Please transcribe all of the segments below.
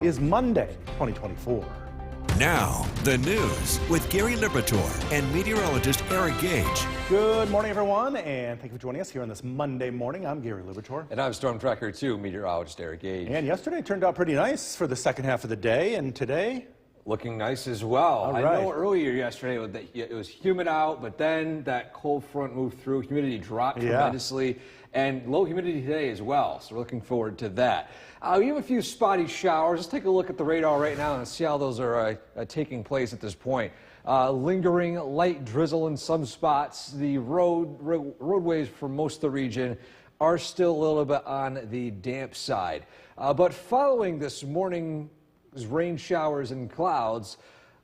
Is Monday, 2024. Now, the news with Gary Liberatore and meteorologist Eric Gage. Good morning, everyone, and thank you for joining us here on this Monday morning. I'm Gary Liberatore. And I'm Storm Tracker 2, meteorologist Eric Gage. And yesterday turned out pretty nice for the second half of the day, and today? Looking nice as well. All right. I know earlier yesterday it was humid out, but then that cold front moved through. Humidity dropped tremendously, and low humidity today as well. So we're looking forward to that. We have a few spotty showers. Let's take a look at the radar right now and see how those are taking place at this point. Lingering light drizzle in some spots. The roadways for most of the region are still a little bit on the damp side. But following this morning's rain showers and clouds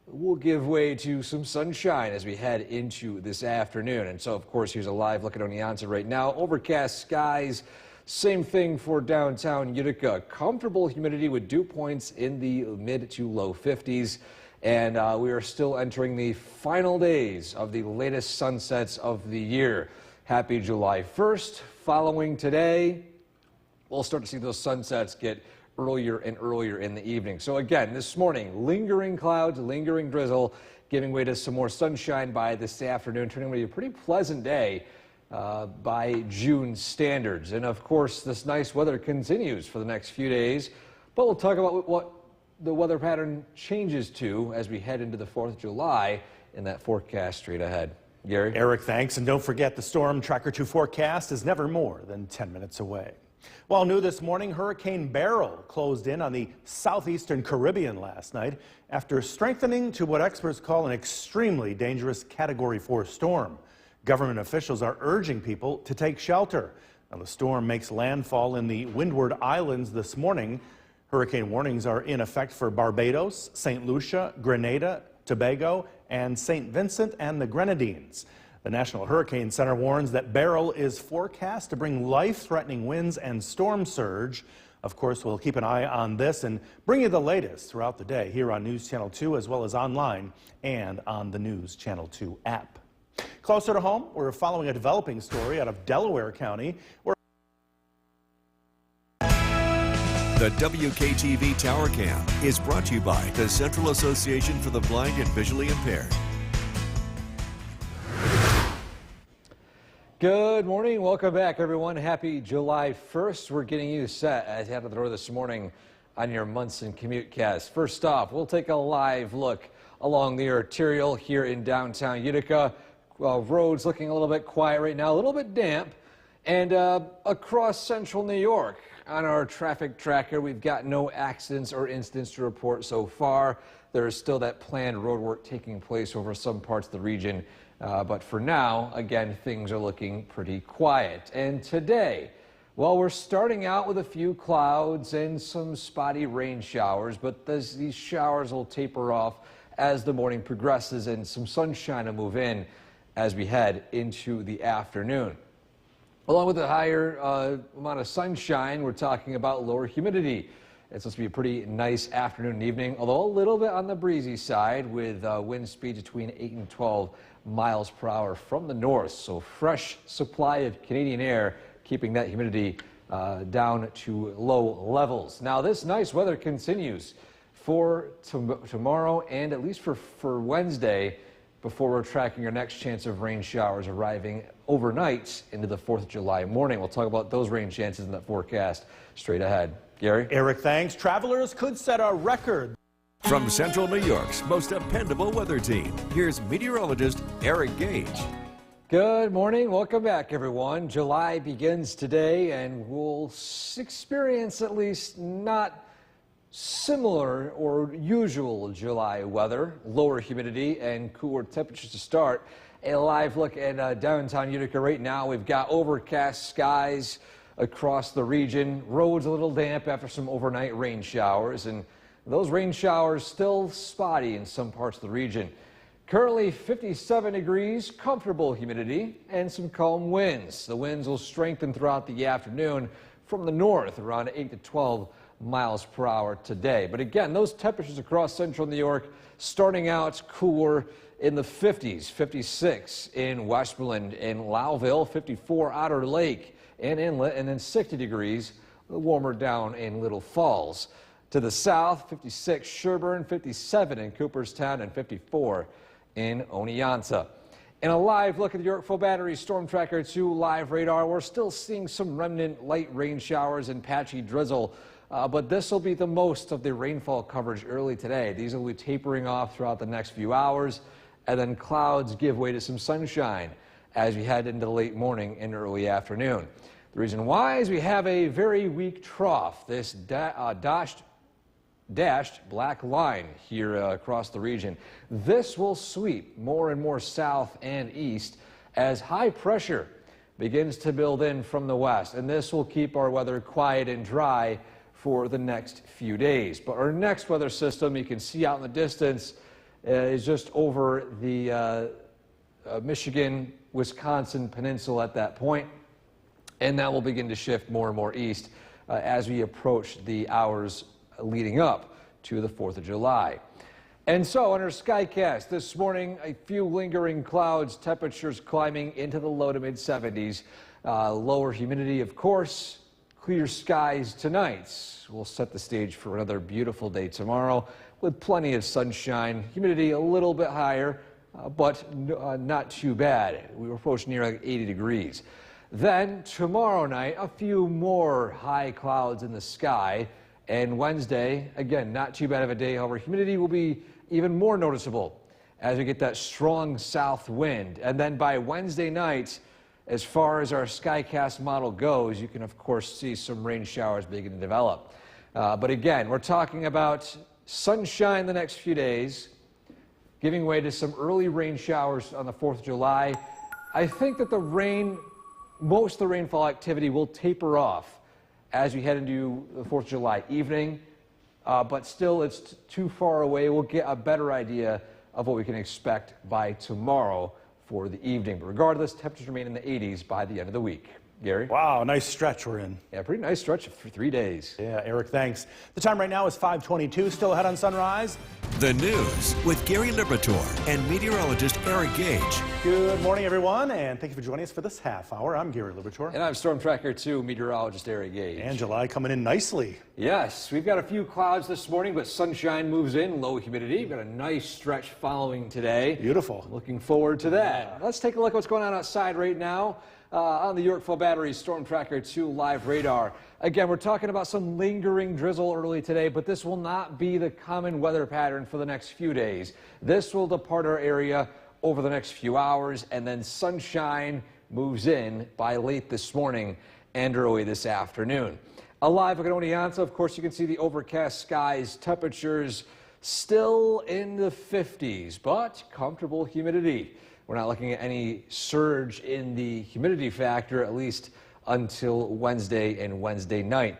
will give way to some sunshine as we head into this afternoon. And so, of course, here's a live look at Oneonta right now. Overcast skies. Same thing for downtown Utica. Comfortable humidity with dew points in the mid to low 50s. And we are still entering the final days of the latest sunsets of the year. Happy July 1st. Following today, we'll start to see those sunsets get earlier and earlier in the evening. So again, this morning, lingering clouds, lingering drizzle, giving way to some more sunshine by this afternoon, turning into a pretty pleasant day by June standards. And of course, this nice weather continues for the next few days, but we'll talk about what the weather pattern changes to as we head into the 4th of July in that forecast straight ahead. Gary? Eric, thanks. And don't forget, the Storm Tracker 2 forecast is never more than 10 minutes away. Well, new this morning, Hurricane Beryl closed in on the southeastern Caribbean last night after strengthening to what experts call an extremely dangerous Category 4 storm. Government officials are urging people to take shelter. Now, the storm makes landfall in the Windward Islands this morning. Hurricane warnings are in effect for Barbados, St. Lucia, Grenada, Tobago, and St. Vincent and the Grenadines. The National Hurricane Center warns that Beryl is forecast to bring life-threatening winds and storm surge. Of course, we'll keep an eye on this and bring you the latest throughout the day here on News Channel 2, as well as online and on the News Channel 2 app. Closer to home, we're following a developing story out of Delaware County, where The WKTV Tower Cam is brought to you by the Central Association for the Blind and Visually Impaired. Good morning. Welcome back, everyone. Happy July 1st. We're getting you set as out of the door this morning on your Munson Commute Cast. First off, we'll take a live look along the arterial here in downtown Utica. Roads looking a little bit quiet right now, a little bit damp. And across central New York, on our traffic tracker, we've got no accidents or incidents to report so far. There is still that planned road work taking place over some parts of the region. But for now, again, things are looking pretty quiet. And today, well, we're starting out with a few clouds and some spotty rain showers, but these showers will taper off as the morning progresses and some sunshine will move in as we head into the afternoon. Along with the higher amount of sunshine, we're talking about lower humidity. It's supposed to be a pretty nice afternoon and evening, although a little bit on the breezy side with wind speeds between 8 and 12 miles per hour from the north. So fresh supply of Canadian air, keeping that humidity down to low levels. Now, this nice weather continues for tomorrow and at least for Wednesday, before we're tracking our next chance of rain showers arriving overnight into the 4th of July morning. We'll talk about those rain chances in that forecast straight ahead. Gary? Eric, thanks. Travelers could set a record. From Central New York's most dependable weather team, here's meteorologist Eric Gage. Good morning. Welcome back, everyone. July begins today, and we'll experience at least not similar or usual July weather, lower humidity and cooler temperatures to start. A live look at downtown Utica right now. We've got overcast skies across the region. Roads a little damp after some overnight rain showers, and those rain showers still spotty in some parts of the region. Currently 57 degrees, comfortable humidity, and some calm winds. The winds will strengthen throughout the afternoon from the north, around 8 to 12 miles per hour today. But again, those temperatures across central New York starting out cooler in the 50s, 56 in Westmoreland and Lowville, 54 Otter Lake and Inlet, and then 60 degrees warmer down in Little Falls. To the south, 56 Sherburne, 57 in Cooperstown, and 54 in Oneonta. In a live look at the Yorkville Battery Storm Tracker 2 live radar, we're still seeing some remnant light rain showers and patchy drizzle, but this will be the most of the rainfall coverage early today. These will be tapering off throughout the next few hours, and then clouds give way to some sunshine as we head into the late morning and early afternoon. The reason why is we have a very weak trough, this dashed black line here across the region. This will sweep more and more south and east as high pressure begins to build in from the west, and this will keep our weather quiet and dry for the next few days. But our next weather system, you can see out in the distance, is just over the Michigan, Wisconsin peninsula at that point, and that will begin to shift more and more east as we approach the hours leading up to the 4th of July. And so on our Skycast this morning, a few lingering clouds, temperatures climbing into the low to mid 70s, lower humidity, of course, clear skies tonight. We'll set the stage for another beautiful day tomorrow with plenty of sunshine, humidity a little bit higher, but not too bad. We approach near like 80 degrees. Then tomorrow night, a few more high clouds in the sky. And Wednesday, again, not too bad of a day. However, humidity will be even more noticeable as we get that strong south wind. And then by Wednesday night, as far as our Skycast model goes, you can, of course, see some rain showers begin to develop. But again, we're talking about sunshine the next few days, giving way to some early rain showers on the 4th of July. I think that most of the rainfall activity will taper off as we head into the 4th of July evening, but still it's too far away. We'll get a better idea of what we can expect by tomorrow for the evening. But regardless, temperatures remain in the 80s by the end of the week. Gary? Wow, nice stretch we're in. Yeah, pretty nice stretch for 3 days. Yeah, Eric, thanks. The time right now is 5:22, still ahead on Sunrise. The news with Gary Liberatore and meteorologist Eric Gage. Good morning, everyone, and thank you for joining us for this half hour. I'm Gary Liberatore. And I'm Storm Tracker 2 meteorologist Eric Gage. And July coming in nicely. Yes, we've got a few clouds this morning, but sunshine moves in, low humidity. We've got a nice stretch following today. Beautiful. Looking forward to that. Let's take a look at what's going on outside right now. On the Yorkville Battery Storm Tracker 2 live radar. Again, we're talking about some lingering drizzle early today, but this will not be the common weather pattern for the next few days. This will depart our area over the next few hours, and then sunshine moves in by late this morning and early this afternoon. A live look at Oneonta, of course, you can see the overcast skies, temperatures still in the 50s, but comfortable humidity. We're not looking at any surge in the humidity factor, at least until Wednesday and Wednesday night.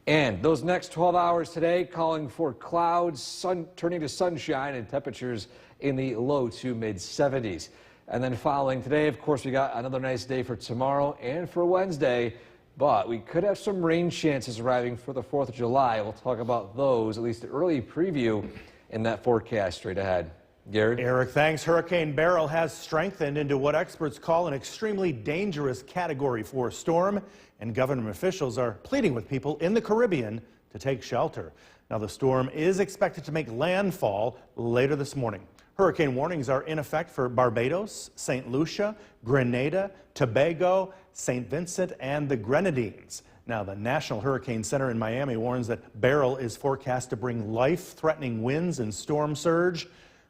And those next 12 hours today, calling for clouds, sun turning to sunshine, and temperatures in the low to mid 70s. And then following today, of course, we got another nice day for tomorrow and for Wednesday, but we could have some rain chances arriving for the 4th of July. We'll talk about those, at least the early preview in that forecast straight ahead. Gary? Eric, thanks. Hurricane Beryl has strengthened into what experts call an extremely dangerous Category 4 storm, and government officials are pleading with people in the Caribbean to take shelter. Now, the storm is expected to make landfall later this morning. Hurricane warnings are in effect for Barbados, St. Lucia, Grenada, Tobago, St. Vincent, and the Grenadines. Now, the National Hurricane Center in Miami warns that Beryl is forecast to bring life-threatening winds and storm surge.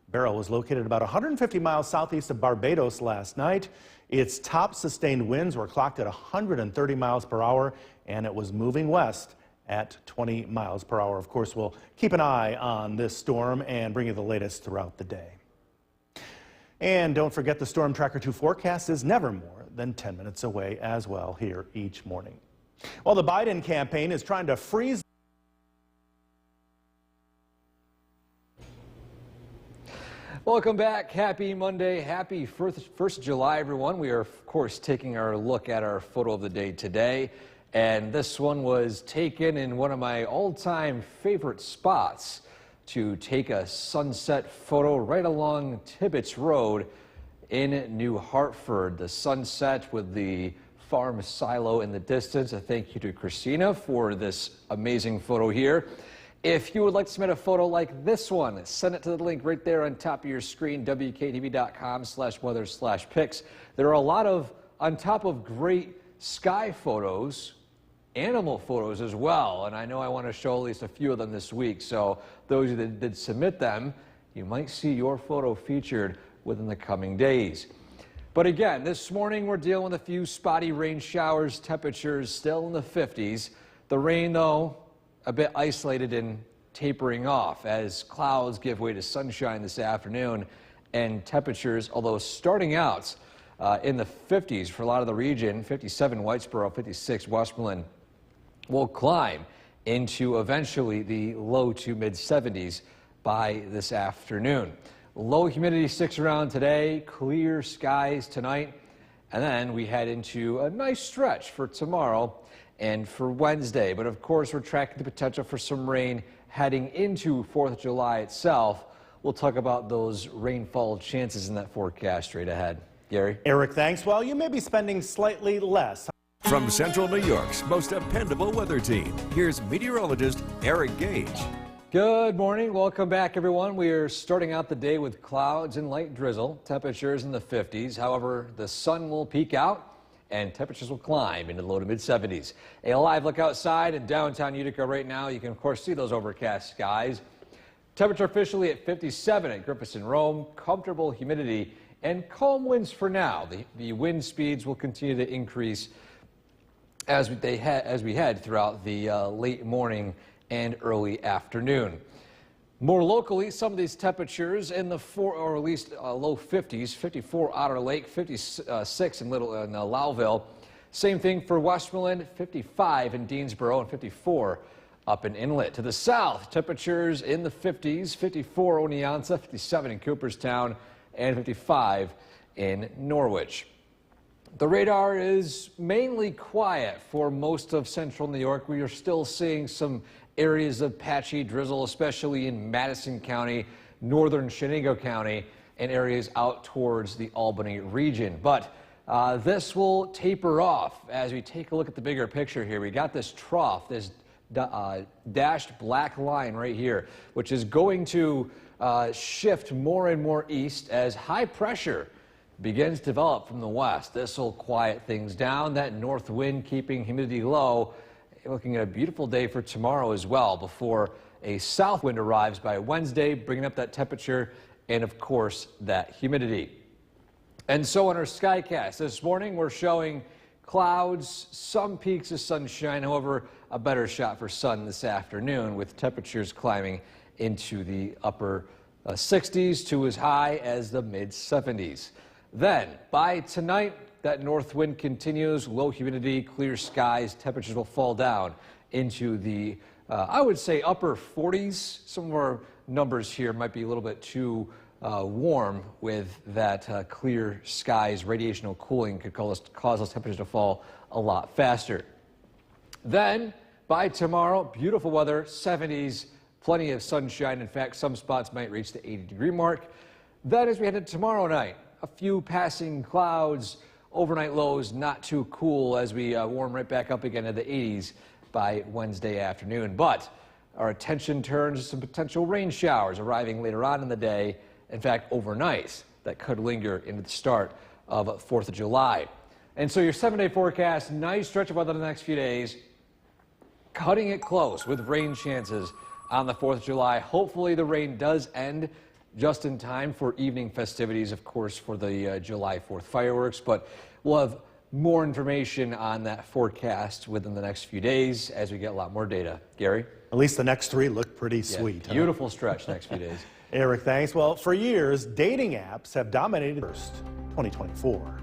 Beryl was located about 150 miles southeast of Barbados last night. Its top sustained winds were clocked at 130 miles per hour, and it was moving west at 20 miles per hour. Of course, we'll keep an eye on this storm and bring you the latest throughout the day. And don't forget, the Storm Tracker 2 forecast is never more than 10 minutes away as well here each morning. While the Biden campaign is trying to freeze Welcome back. Happy Monday. Happy 1st of July, everyone. We are, of course, taking our look at our photo of the day today. And this one was taken in one of my all-time favorite spots to take a sunset photo right along Tibbetts Road in New Hartford. The sunset with the farm silo in the distance. A thank you to Christina for this amazing photo here. If you would like to submit a photo like this one, send it to the link right there on top of your screen, wktv.com/weather/pics. There are a lot of, on top of great sky photos, animal photos as well. And I know I want to show at least a few of them this week. So those that did submit them, you might see your photo featured within the coming days. But again, this morning we're dealing with a few spotty rain showers, temperatures still in the 50s. The rain, though, a bit isolated and tapering off as clouds give way to sunshine this afternoon, and temperatures, although starting out in the 50s for a lot of the region, 57 Whitesboro, 56 Westmoreland, will climb into eventually the low to mid 70s by this afternoon. Low humidity sticks around today, clear skies tonight, and then we head into a nice stretch for tomorrow and for Wednesday. But of course, we're tracking the potential for some rain heading into 4th of July itself. We'll talk about those rainfall chances in that forecast straight ahead. Gary? Eric, thanks. Well, you may be spending slightly less. From Central New York's most dependable weather team, here's meteorologist Eric Gage. Good morning. Welcome back, everyone. We are starting out the day with clouds and light drizzle, temperatures in the 50s. However, the sun will peak out and temperatures will climb into the low to mid 70s. A live look outside in downtown Utica right now. You can, of course, see those overcast skies. Temperature officially at 57 at Griffiths and Rome. Comfortable humidity and calm winds for now. The wind speeds will continue to increase as we head throughout the late morning and early afternoon. More locally, some of these temperatures in the or at least low 50s, 54 Otter Lake, 56 in Lowville. Same thing for Westmoreland, 55 in Deansboro, and 54 up in Inlet. To the south, temperatures in the 50s, 54 Oneonta, 57 in Cooperstown, and 55 in Norwich. The radar is mainly quiet for most of central New York. We are still seeing some areas of patchy drizzle, especially in Madison County, northern Chenango County, and areas out towards the Albany region. But this will taper off as we take a look at the bigger picture here. We got this trough, this dashed black line right here, which is going to shift more and more east as high pressure begins to develop from the west. This will quiet things down, that north wind keeping humidity low. Looking at a beautiful day for tomorrow as well before a south wind arrives by Wednesday, bringing up that temperature and, of course, that humidity. And so on our Skycast this morning, we're showing clouds, some peaks of sunshine, however, a better shot for sun this afternoon with temperatures climbing into the upper 60s to as high as the mid 70s. Then by tonight, that north wind continues, low humidity, clear skies, temperatures will fall down into the, I would say, upper 40s. Some of our numbers here might be a little bit too warm with that clear skies. Radiational cooling could cause those temperatures to fall a lot faster. Then by tomorrow, beautiful weather, 70s, plenty of sunshine. In fact, some spots might reach the 80-degree mark. Then as we head into tomorrow night, a few passing clouds. Overnight lows not too cool as we warm right back up again to the 80s by Wednesday afternoon. But our attention turns to some potential rain showers arriving later on in the day. In fact, overnight, that could linger into the start of 4th of July. And so your 7-day forecast, nice stretch of weather the next few days, cutting it close with rain chances on the 4th of July. Hopefully the rain does end just in time for evening festivities, of course, for the July 4th fireworks. But we'll have more information on that forecast within the next few days as we get a lot more data. Gary? At least the next three look pretty sweet. Beautiful stretch next few days. Eric, thanks. Well, for years, dating apps have dominated 2024.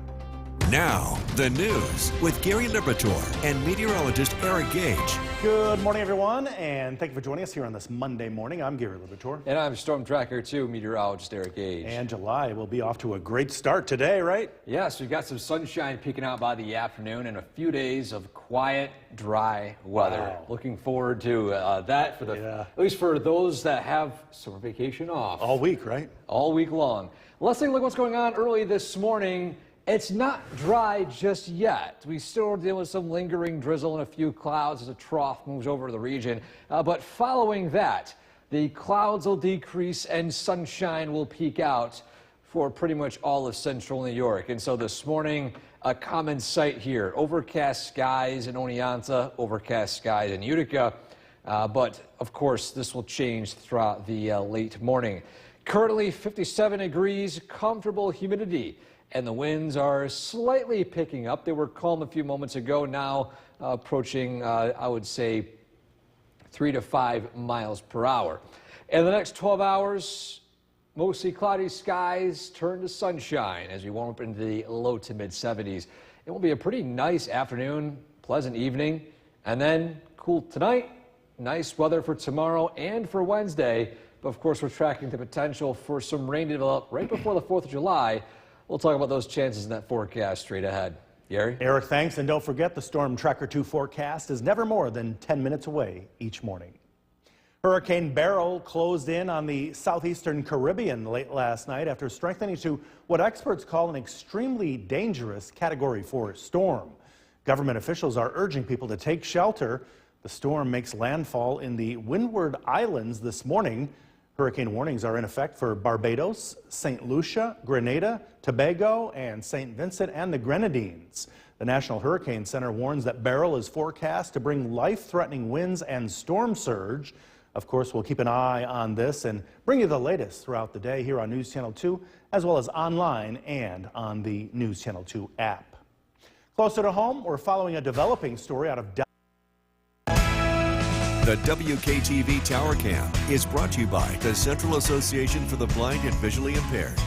Now, the news with Gary Liberatore and meteorologist Eric Gage. Good morning, everyone, and thank you for joining us here on this Monday morning. I'm Gary Liberatore. And I'm Storm Tracker 2 meteorologist Eric Gage. And July will be off to a great start today, right? Yes, we've got some sunshine peeking out by the afternoon and a few days of quiet, dry weather. Wow. Looking forward to that for at least for those that have summer vacation off. All week, right? All week long. Let's take a look at what's going on early this morning. It's not dry just yet. We still are dealing with some lingering drizzle and a few clouds as a trough moves over the region. But following that, the clouds will decrease and sunshine will peak out for pretty much all of central New York. And so this morning, a common sight here. Overcast skies in Oneonta, overcast skies in Utica. But of course, this will change throughout the late morning. Currently 57 degrees, comfortable humidity, and the winds are slightly picking up. They were calm a few moments ago, now approaching, I would say, 3 to 5 miles per hour. In the next 12 hours, mostly cloudy skies turn to sunshine as we warm up into the low to mid 70s. It will be a pretty nice afternoon, pleasant evening, and then cool tonight. Nice weather for tomorrow and for Wednesday. But of course, we're tracking the potential for some rain to develop right before the 4th of July. We'll talk about those chances in that forecast straight ahead. Gary? Eric, thanks. And don't forget, the Storm Tracker 2 forecast is never more than 10 minutes away each morning. Hurricane Beryl closed in on the southeastern Caribbean late last night after strengthening to what experts call an extremely dangerous Category 4 storm. Government officials are urging people to take shelter. The storm makes landfall in the Windward Islands this morning. Hurricane warnings are in effect for Barbados, St. Lucia, Grenada, Tobago, and St. Vincent and the Grenadines. The National Hurricane Center warns that Beryl is forecast to bring life-threatening winds and storm surge. Of course, we'll keep an eye on this and bring you the latest throughout the day here on News Channel 2, as well as online and on the News Channel 2 app. Closer to home, we're following a developing story out of Dallas. The WKTV Tower Cam is brought to you by the Central Association for the Blind and Visually Impaired.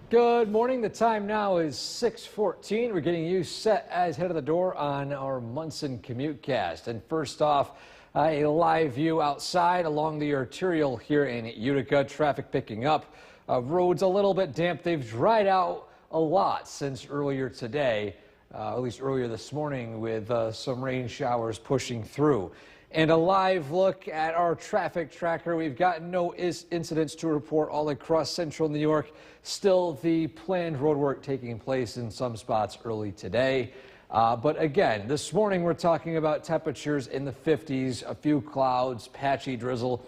Good morning. The time now is 6:14. We're getting you set as head of the door on our Munson CommuteCast. And first off, a live view outside along the arterial here in Utica. Traffic picking up. Roads a little bit damp. They've dried out a lot since earlier today. At least earlier this morning, with some rain showers pushing through. And a live look at our traffic tracker. We've got no incidents to report all across central New York. Still the planned road work taking place in some spots early today. But again, this morning we're talking about temperatures in the 50s, a few clouds, patchy drizzle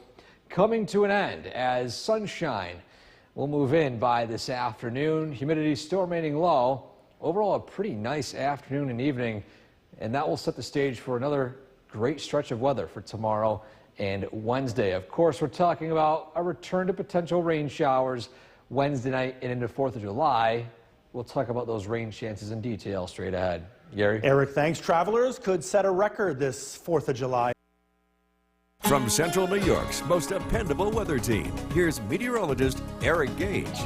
coming to an end as sunshine will move in by this afternoon. Humidity still remaining low. Overall, a pretty nice afternoon and evening, and that will set the stage for another great stretch of weather for tomorrow and Wednesday. Of course, we're talking about a return to potential rain showers Wednesday night and into 4th of July. We'll talk about those rain chances in detail straight ahead. Gary? Eric, thanks. Travelers could set a record this 4th of July. From Central New York's most dependable weather team, here's meteorologist Eric Gage.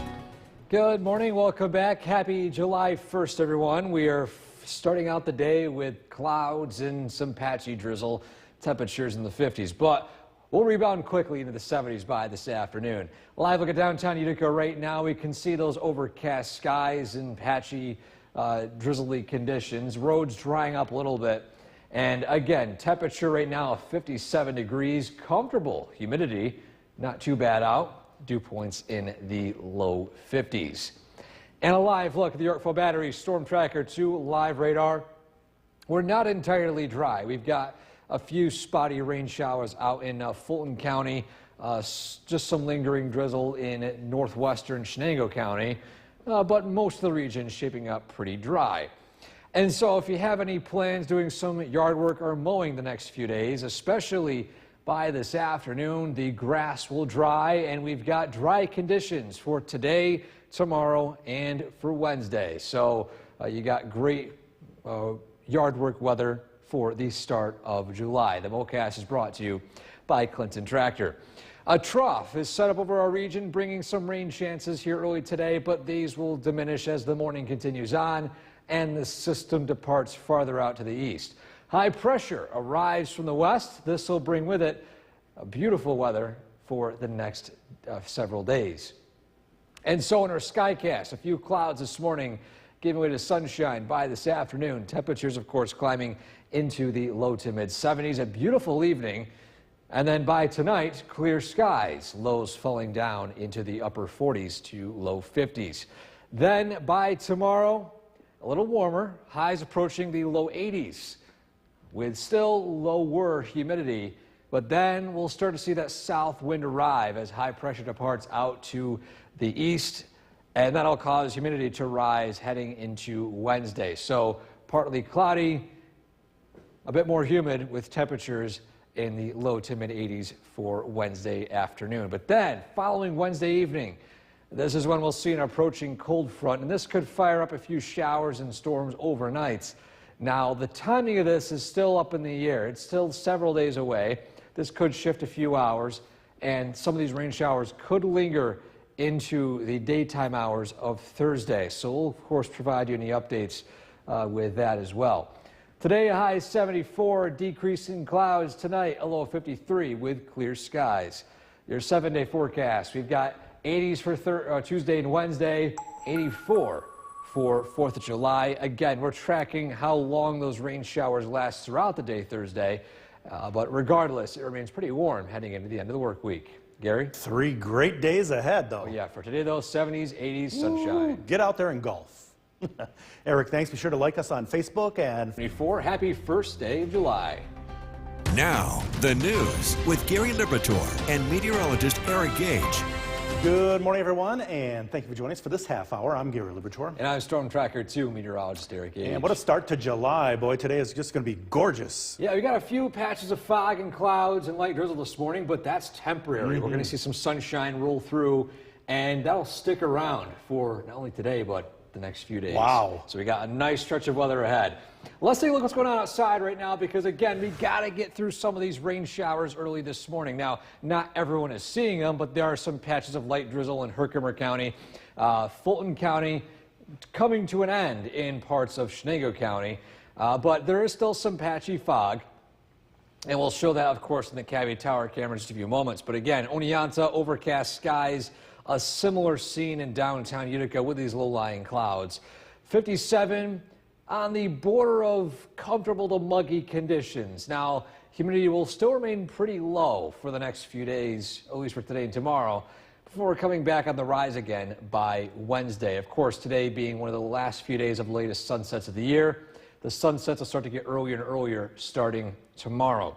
Good morning. Welcome back. Happy July 1st, everyone. We are starting out the day with clouds and some patchy drizzle, temperatures in the 50s, but we'll rebound quickly into the 70s by this afternoon. Live look at downtown Utica right now. We can see those overcast skies and patchy, drizzly conditions. Roads drying up a little bit. And again, temperature right now of 57 degrees, comfortable humidity, not too bad out. Dew points in the low 50s. And a live look at the Yorkville Battery Storm Tracker 2 live radar. We're not entirely dry. We've got a few spotty rain showers out in Fulton County, just some lingering drizzle in northwestern Shenango County, but most of the region is shaping up pretty dry. And so if you have any plans doing some yard work or mowing the next few days, especially by this afternoon, the grass will dry, and we've got dry conditions for today, tomorrow, and for Wednesday. So you got great yard work weather for the start of July. The MoCast is brought to you by Clinton Tractor. A trough is set up over our region, bringing some rain chances here early today, but these will diminish as the morning continues on and the system departs farther out to the east. High pressure arrives from the west. This will bring with it beautiful weather for the next several days. And so in our Skycast, a few clouds this morning giving way to sunshine by this afternoon. Temperatures, of course, climbing into the low to mid 70s. A beautiful evening. And then by tonight, clear skies, lows falling down into the upper 40s to low 50s. Then by tomorrow, a little warmer, highs approaching the low 80s with still lower humidity. But then we'll start to see that south wind arrive as high pressure departs out to the east, and that'll cause humidity to rise heading into Wednesday. So partly cloudy, a bit more humid with temperatures in the low to mid 80s for Wednesday afternoon. But then following Wednesday evening, this is when we'll see an approaching cold front, and this could fire up a few showers and storms overnight. Now, the timing of this is still up in the air. It's still several days away. This could shift a few hours, and some of these rain showers could linger into the daytime hours of Thursday. So we'll, of course, provide you any updates with that as well. Today, a high 74, decrease in clouds. Tonight, a low of 53 with clear skies. Your 7-day forecast, we've got 80s for Tuesday and Wednesday, 84 for 4th of July. Again, we're tracking how long those rain showers last throughout the day Thursday. But regardless, it remains pretty warm heading into the end of the work week. Gary? 3 great days ahead, though. Oh, yeah, for today, though, 70s, 80s, sunshine. Ooh, get out there and golf. Eric, thanks. Be sure to like us on Facebook and 24. Happy first day of July. Now, the news with Gary Liberatore and meteorologist Eric Gage. good morning, everyone, and thank you for joining us for this half hour. I'm Gary Liberatore. And I'm Storm Tracker 2 meteorologist Eric Gage. And what a start to July. Boy, today is just going to be gorgeous. Yeah, we got a few patches of fog and clouds and light drizzle this morning, but that's temporary. We're going to see some sunshine roll through, and that'll stick around for not only today, but the next few days. Wow. So we got a nice stretch of weather ahead. Let's take a look at what's going on outside right now, because again, we got to get through some of these rain showers early this morning. Now, not everyone is seeing them, but there are some patches of light drizzle in Herkimer County, Fulton County, coming to an end in parts of Chenango County, but there is still some patchy fog. And we'll show that, of course, in the Cavity Tower camera in just a few moments. But again, Oneonta, overcast skies, a similar scene in downtown Utica with these low-lying clouds. 57 on the border of comfortable to muggy conditions. Now, humidity will still remain pretty low for the next few days, at least for today and tomorrow, before coming back on the rise again by Wednesday. Of course, today being one of the last few days of the latest sunsets of the year. The sunsets will start to get earlier and earlier starting tomorrow.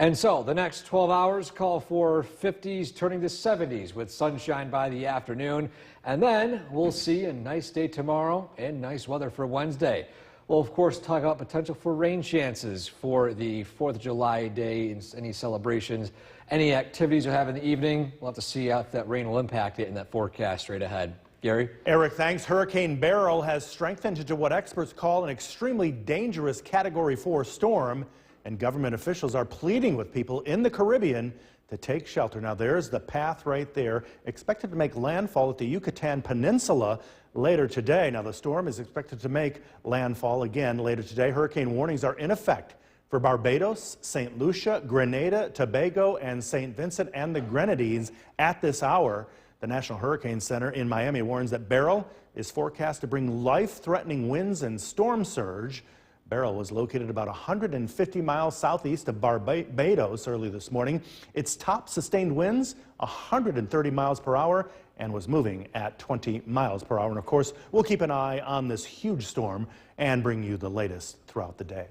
And so the next 12 hours call for 50s turning to 70s with sunshine by the afternoon. And then we'll see a nice day tomorrow and nice weather for Wednesday. We'll, of course, talk about potential for rain chances for the 4th of July day and any celebrations, any activities you'll have in the evening. We'll have to see how that rain will impact it in that forecast right ahead. Gary? Eric, thanks. Hurricane Beryl has strengthened into what experts call an extremely dangerous Category 4 storm, and government officials are pleading with people in the Caribbean to take shelter. Now, there's the path right there, expected to make landfall at the Yucatan Peninsula later today. Now, the storm is expected to make landfall again later today. Hurricane warnings are in effect for Barbados, St. Lucia, Grenada, Tobago, and St. Vincent and the Grenadines at this hour. The National Hurricane Center in Miami warns that Beryl is forecast to bring life-threatening winds and storm surge. Beryl was located about 150 miles southeast of Barbados early this morning. Its top sustained winds, 130 miles per hour, and was moving at 20 miles per hour. And of course, we'll keep an eye on this huge storm and bring you the latest throughout the day.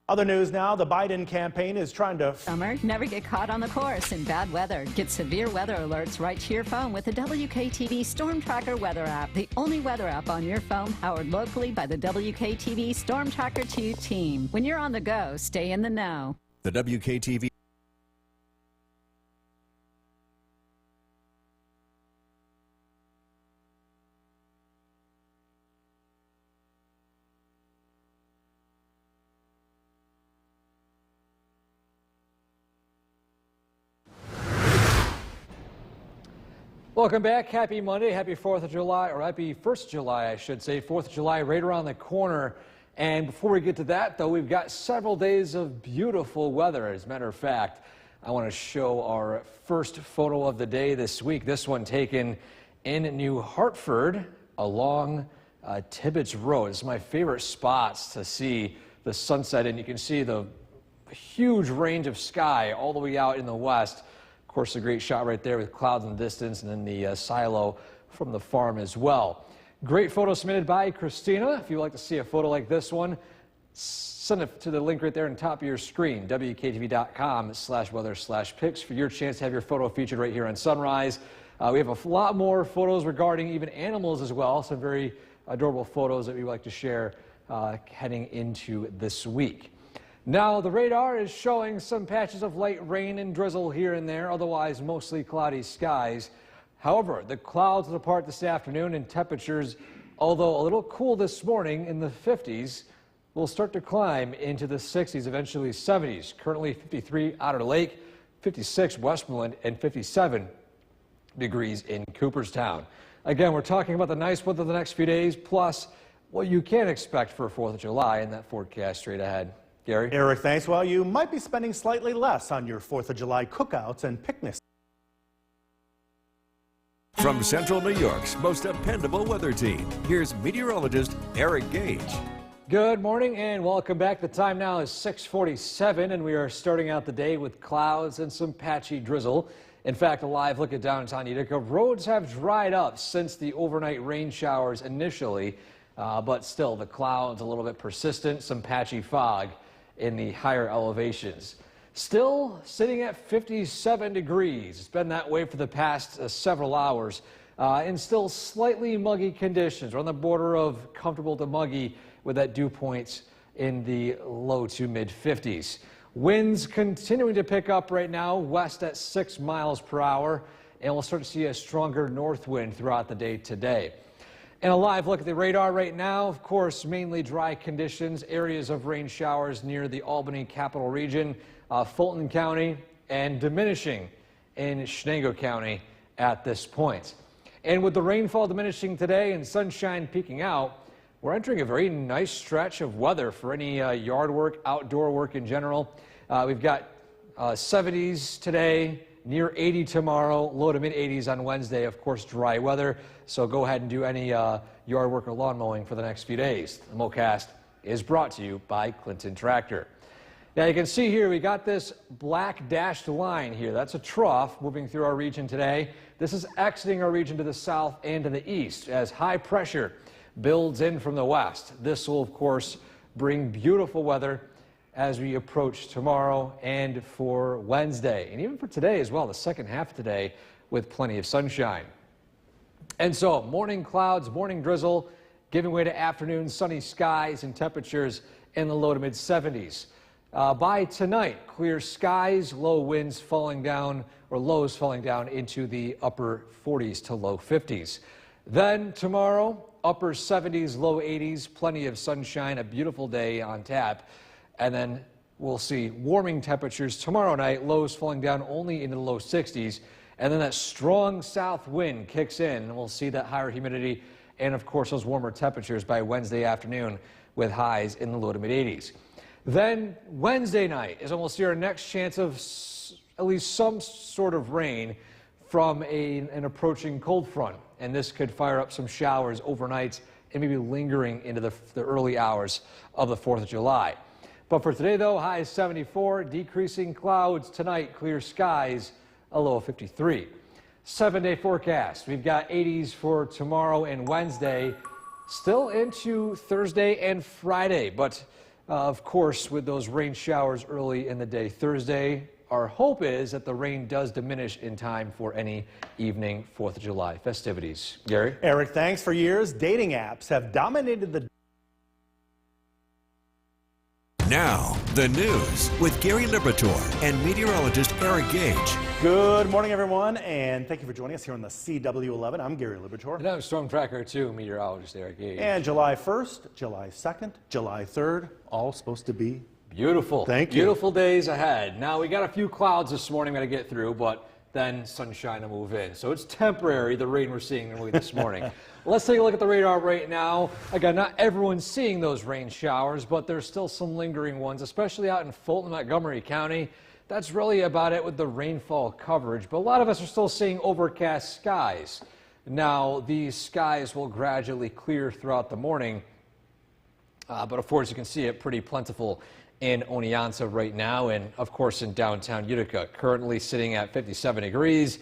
Other news now, the Biden campaign is trying to... Summer, never get caught on the course in bad weather. Get severe weather alerts right to your phone with the WKTV Storm Tracker weather app, the only weather app on your phone powered locally by the WKTV Storm Tracker 2 team. When you're on the go, stay in the know. The WKTV Welcome back. Happy Monday. Happy 4th of July, or happy 1st of July, I should say. 4th of July right around the corner. And before we get to that, though, we've got several days of beautiful weather. As a matter of fact, I want to show our first photo of the day this week. This one taken in New Hartford along Tibbetts Road. It's my favorite spots to see the sunset, and you can see the huge range of sky all the way out in the west. Of course, a great shot right there with clouds in the distance, and then the silo from the farm as well. Great photo submitted by Christina. If you'd like to see a photo like this one, send it to the link right there on top of your screen, WKTV.com/weather/pics, for your chance to have your photo featured right here on Sunrise. We have a lot more photos regarding even animals as well, some very adorable photos that we would like to share heading into this week. Now, the radar is showing some patches of light rain and drizzle here and there, otherwise mostly cloudy skies. However, the clouds will depart this afternoon, and temperatures, although a little cool this morning in the 50s, will start to climb into the 60s, eventually 70s. Currently 53 Otter Lake, 56 Westmoreland, and 57 degrees in Cooperstown. Again, we're talking about the nice weather the next few days, plus what you can expect for 4th of July in that forecast straight ahead. Gary? Eric, thanks. Well, you might be spending slightly less on your 4th of July cookouts and picnics. From Central New York's most dependable weather team, here's meteorologist Eric Gage. Good morning and welcome back. The time now is 6:47, and we are starting out the day with clouds and some patchy drizzle. In fact, a live look at downtown Utica. Roads have dried up since the overnight rain showers initially, but still the clouds a little bit persistent, some patchy fog in the higher elevations. Still sitting at 57 degrees. It's been that way for the past several hours, and still slightly muggy conditions. We're on the border of comfortable to muggy with that dew point in the low to mid 50s. Winds continuing to pick up right now, west at 6 miles per hour, and we'll start to see a stronger north wind throughout the day today. And a live look at the radar right now, of course, mainly dry conditions, areas of rain showers near the Albany Capital Region, Fulton County, and diminishing in Chenango County at this point. And with the rainfall diminishing today and sunshine peeking out, we're entering a very nice stretch of weather for any yard work, outdoor work in general. We've got 70s today, near 80 tomorrow, low to mid 80s on Wednesday. Of course, dry weather, so go ahead and do any yard work or lawn mowing for the next few days. The MoCast is brought to you by Clinton Tractor. Now you can see here we got this black dashed line here. That's a trough moving through our region today. This is exiting our region to the south and to the east as high pressure builds in from the west. This will, of course, bring beautiful weather as we approach tomorrow and for Wednesday, and even for today as well, the second half of today, with plenty of sunshine. And so, morning clouds, morning drizzle, giving way to afternoon sunny skies and temperatures in the low to mid 70s. By tonight, clear skies, low winds falling down, or lows falling down into the upper 40s to low 50s. Then tomorrow, upper 70s, low 80s, plenty of sunshine, a beautiful day on tap. And then we'll see warming temperatures tomorrow night, lows falling down only into the low 60s. And then that strong south wind kicks in, and we'll see that higher humidity and, of course, those warmer temperatures by Wednesday afternoon with highs in the low to mid 80s. Then Wednesday night is when we'll see our next chance of at least some sort of rain from an approaching cold front. And this could fire up some showers overnight and maybe lingering into the early hours of the 4th of July. But for today, though, high is 74, decreasing clouds tonight, clear skies, a low of 53. 7-day forecast. We've got 80s for tomorrow and Wednesday, still into Thursday and Friday. But, of course, with those rain showers early in the day Thursday, our hope is that the rain does diminish in time for any evening 4th of July festivities. Gary? Eric, thanks. For years, dating apps have dominated the... Now, the news with Gary Liberatore and meteorologist Eric Gage. Good morning, everyone, and thank you for joining us here on the CW11. I'm Gary Liberatore. And I'm Storm Tracker 2, meteorologist Eric Gage. And July 1st, July 2nd, July 3rd, all supposed to be beautiful. Thank you. Beautiful days ahead. Now, we got a few clouds this morning we got to get through, but then sunshine will move in. So it's temporary, the rain we're seeing this morning. Let's take a look at the radar right now. Again, not everyone's seeing those rain showers, but there's still some lingering ones, especially out in Fulton, Montgomery County. That's really about it with the rainfall coverage, but a lot of us are still seeing overcast skies. Now, these skies will gradually clear throughout the morning, but of course you can see it pretty plentiful in Oneonta right now, and of course in downtown Utica, currently sitting at 57 degrees.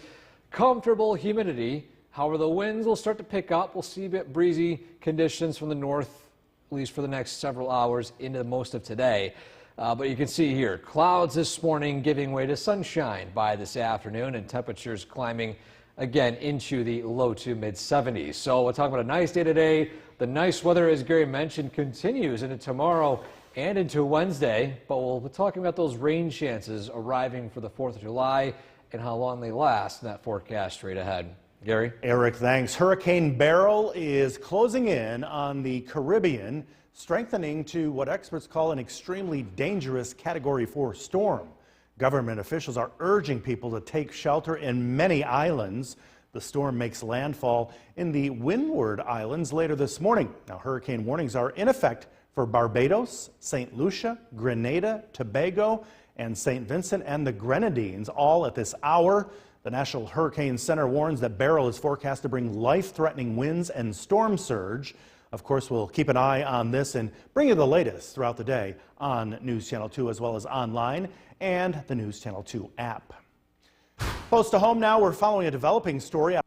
Comfortable humidity. However, the winds will start to pick up. We'll see a bit breezy conditions from the north, at least for the next several hours into most of today. But you can see here, clouds this morning giving way to sunshine by this afternoon, and temperatures climbing again into the low to mid 70s. So we're talking about a nice day today. The nice weather, as Gary mentioned, continues into tomorrow and into Wednesday. But we'll be talking about those rain chances arriving for the 4th of July and how long they last in that forecast straight ahead. Gary? Eric, thanks. Hurricane Beryl is closing in on the Caribbean, strengthening to what experts call an extremely dangerous Category 4 storm. Government officials are urging people to take shelter in many islands. The storm makes landfall in the Windward Islands later this morning. Now, hurricane warnings are in effect for Barbados, St. Lucia, Grenada, Tobago, and St. Vincent and the Grenadines, all at this hour. The National Hurricane Center warns that Beryl is forecast to bring life-threatening winds and storm surge. Of course, we'll keep an eye on this and bring you the latest throughout the day on News Channel 2 as well as online and the News Channel 2 app. Close to home now, we're following a developing story.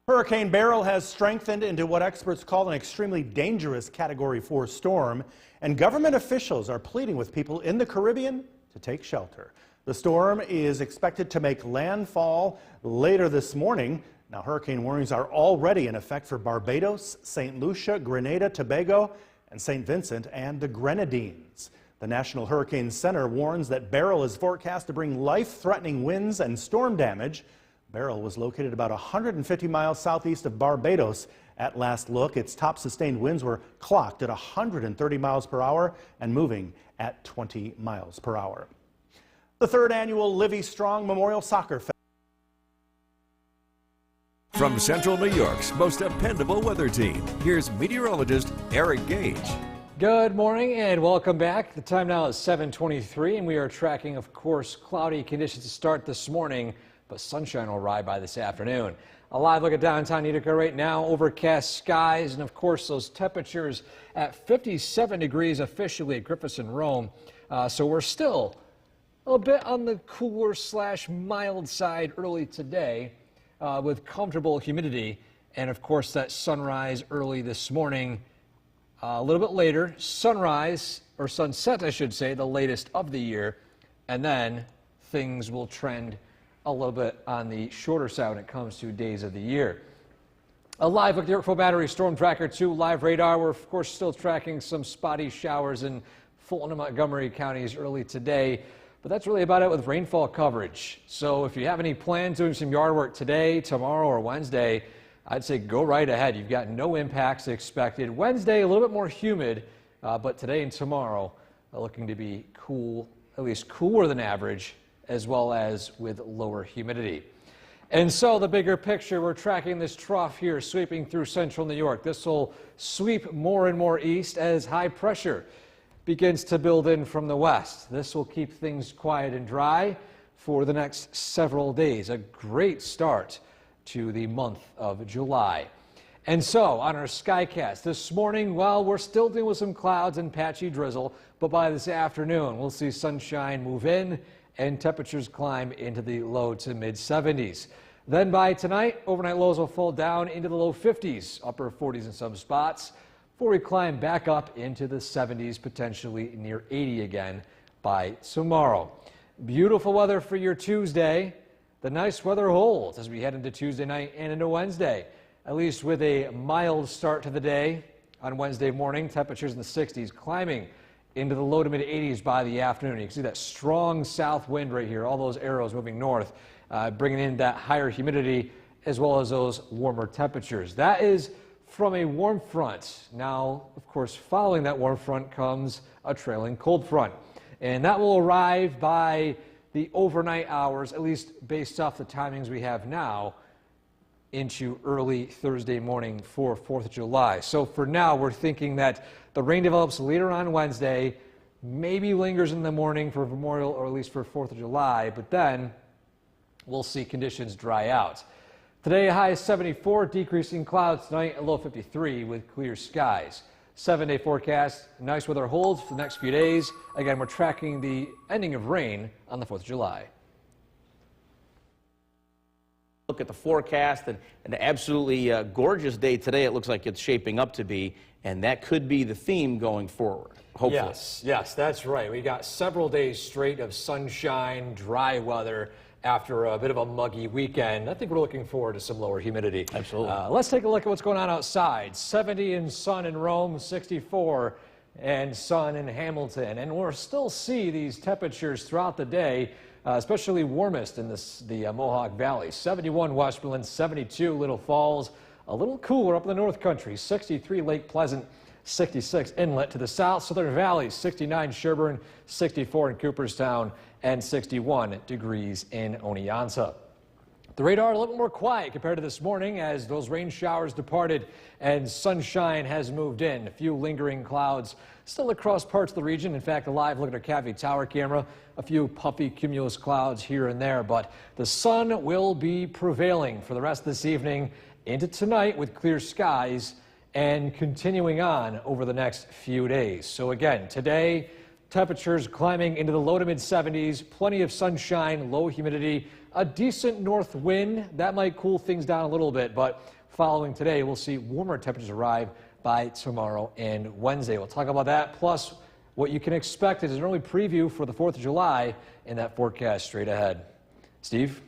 Hurricane Beryl has strengthened into what experts call an extremely dangerous Category 4 storm, and government officials are pleading with people in the Caribbean to take shelter. The storm is expected to make landfall later this morning. Now, hurricane warnings are already in effect for Barbados, St. Lucia, Grenada, Tobago, and St. Vincent and the Grenadines. The National Hurricane Center warns that Beryl is forecast to bring life-threatening winds and storm damage. Beryl was located about 150 miles southeast of Barbados at last look. Its top sustained winds were clocked at 130 miles per hour and moving at 20 miles per hour. The third annual Livy Strong Memorial Soccer Festival. From Central New York's most dependable weather team, here's meteorologist Eric Gage. Good morning and welcome back. The time now is 7:23 and we are tracking, of course, cloudy conditions to start this morning, but sunshine will arrive by this afternoon. A live look at downtown Utica right now, overcast skies, and of course those temperatures at 57 degrees officially at Griffiths and Rome. So we're still a bit on the cooler / mild side early today. With comfortable humidity, and of course that sunrise early this morning. A little bit later, sunrise, or sunset I should say, the latest of the year, and then things will trend a little bit on the shorter side when it comes to days of the year. A live look at the Yorkville Battery Storm Tracker 2 live radar. We're of course still tracking some spotty showers in Fulton and Montgomery counties early today. But that's really about it with rainfall coverage. So if you have any plans doing some yard work today, tomorrow, or Wednesday, I'd say go right ahead. You've got no impacts expected. Wednesday, a little bit more humid, but today and tomorrow looking to be cool, at least cooler than average, as well as with lower humidity. And so the bigger picture, we're tracking this trough here sweeping through central New York. This will sweep more and more east as high pressure begins to build in from the west. This will keep things quiet and dry for the next several days. A great start to the month of July. And so on our Skycast this morning, well, we're still dealing with some clouds and patchy drizzle, but by this afternoon, we'll see sunshine move in and temperatures climb into the low to mid 70s. Then by tonight, overnight lows will fall down into the low 50s, upper 40s in some spots, before we climb back up into the 70s, potentially near 80 again by tomorrow. Beautiful weather for your Tuesday. The nice weather holds as we head into Tuesday night and into Wednesday, at least with a mild start to the day. On Wednesday morning, temperatures in the 60s, climbing into the low to mid 80s by the afternoon. You can see that strong south wind right here, all those arrows moving north, bringing in that higher humidity as well as those warmer temperatures. That is from a warm front. Now, of course, following that warm front comes a trailing cold front. And that will arrive by the overnight hours, at least based off the timings we have now, into early Thursday morning for 4th of July. So for now, we're thinking that the rain develops later on Wednesday, maybe lingers in the morning for Memorial or at least for 4th of July, but then we'll see conditions dry out. Today, a high of 74, decreasing clouds tonight, a low 53 with clear skies. 7-day forecast. Nice weather holds for the next few days. Again, we're tracking the ending of rain on the 4th of July. Look at the forecast, and an absolutely gorgeous day today. It looks like it's shaping up to be, and that could be the theme going forward, hopefully. Yes, that's right. We got several days straight of sunshine, dry weather after a bit of a muggy weekend. I think we're looking forward to some lower humidity. Absolutely. Let's take a look at what's going on outside. 70 and sun in Rome, 64 and sun in Hamilton. And we'll still see these temperatures throughout the day, especially warmest in the Mohawk Valley. 71 Westmoreland, 72 Little Falls, a little cooler up in the North Country, 63 Lake Pleasant, 66 Inlet. To the south, Southern Valley, 69 Sherburne, 64 in Cooperstown, and 61 degrees in Oneonta. The radar a little bit more quiet compared to this morning as those rain showers departed and sunshine has moved in. A few lingering clouds still across parts of the region. In fact, a live look at our Cavity Tower camera, a few puffy cumulus clouds here and there, but the sun will be prevailing for the rest of this evening into tonight with clear skies and continuing on over the next few days. So again, today, temperatures climbing into the low to mid 70s, plenty of sunshine, low humidity, a decent north wind. That might cool things down a little bit, but following today, we'll see warmer temperatures arrive by tomorrow and Wednesday. We'll talk about that, plus what you can expect as an early preview for the 4th of July in that forecast straight ahead. Steve?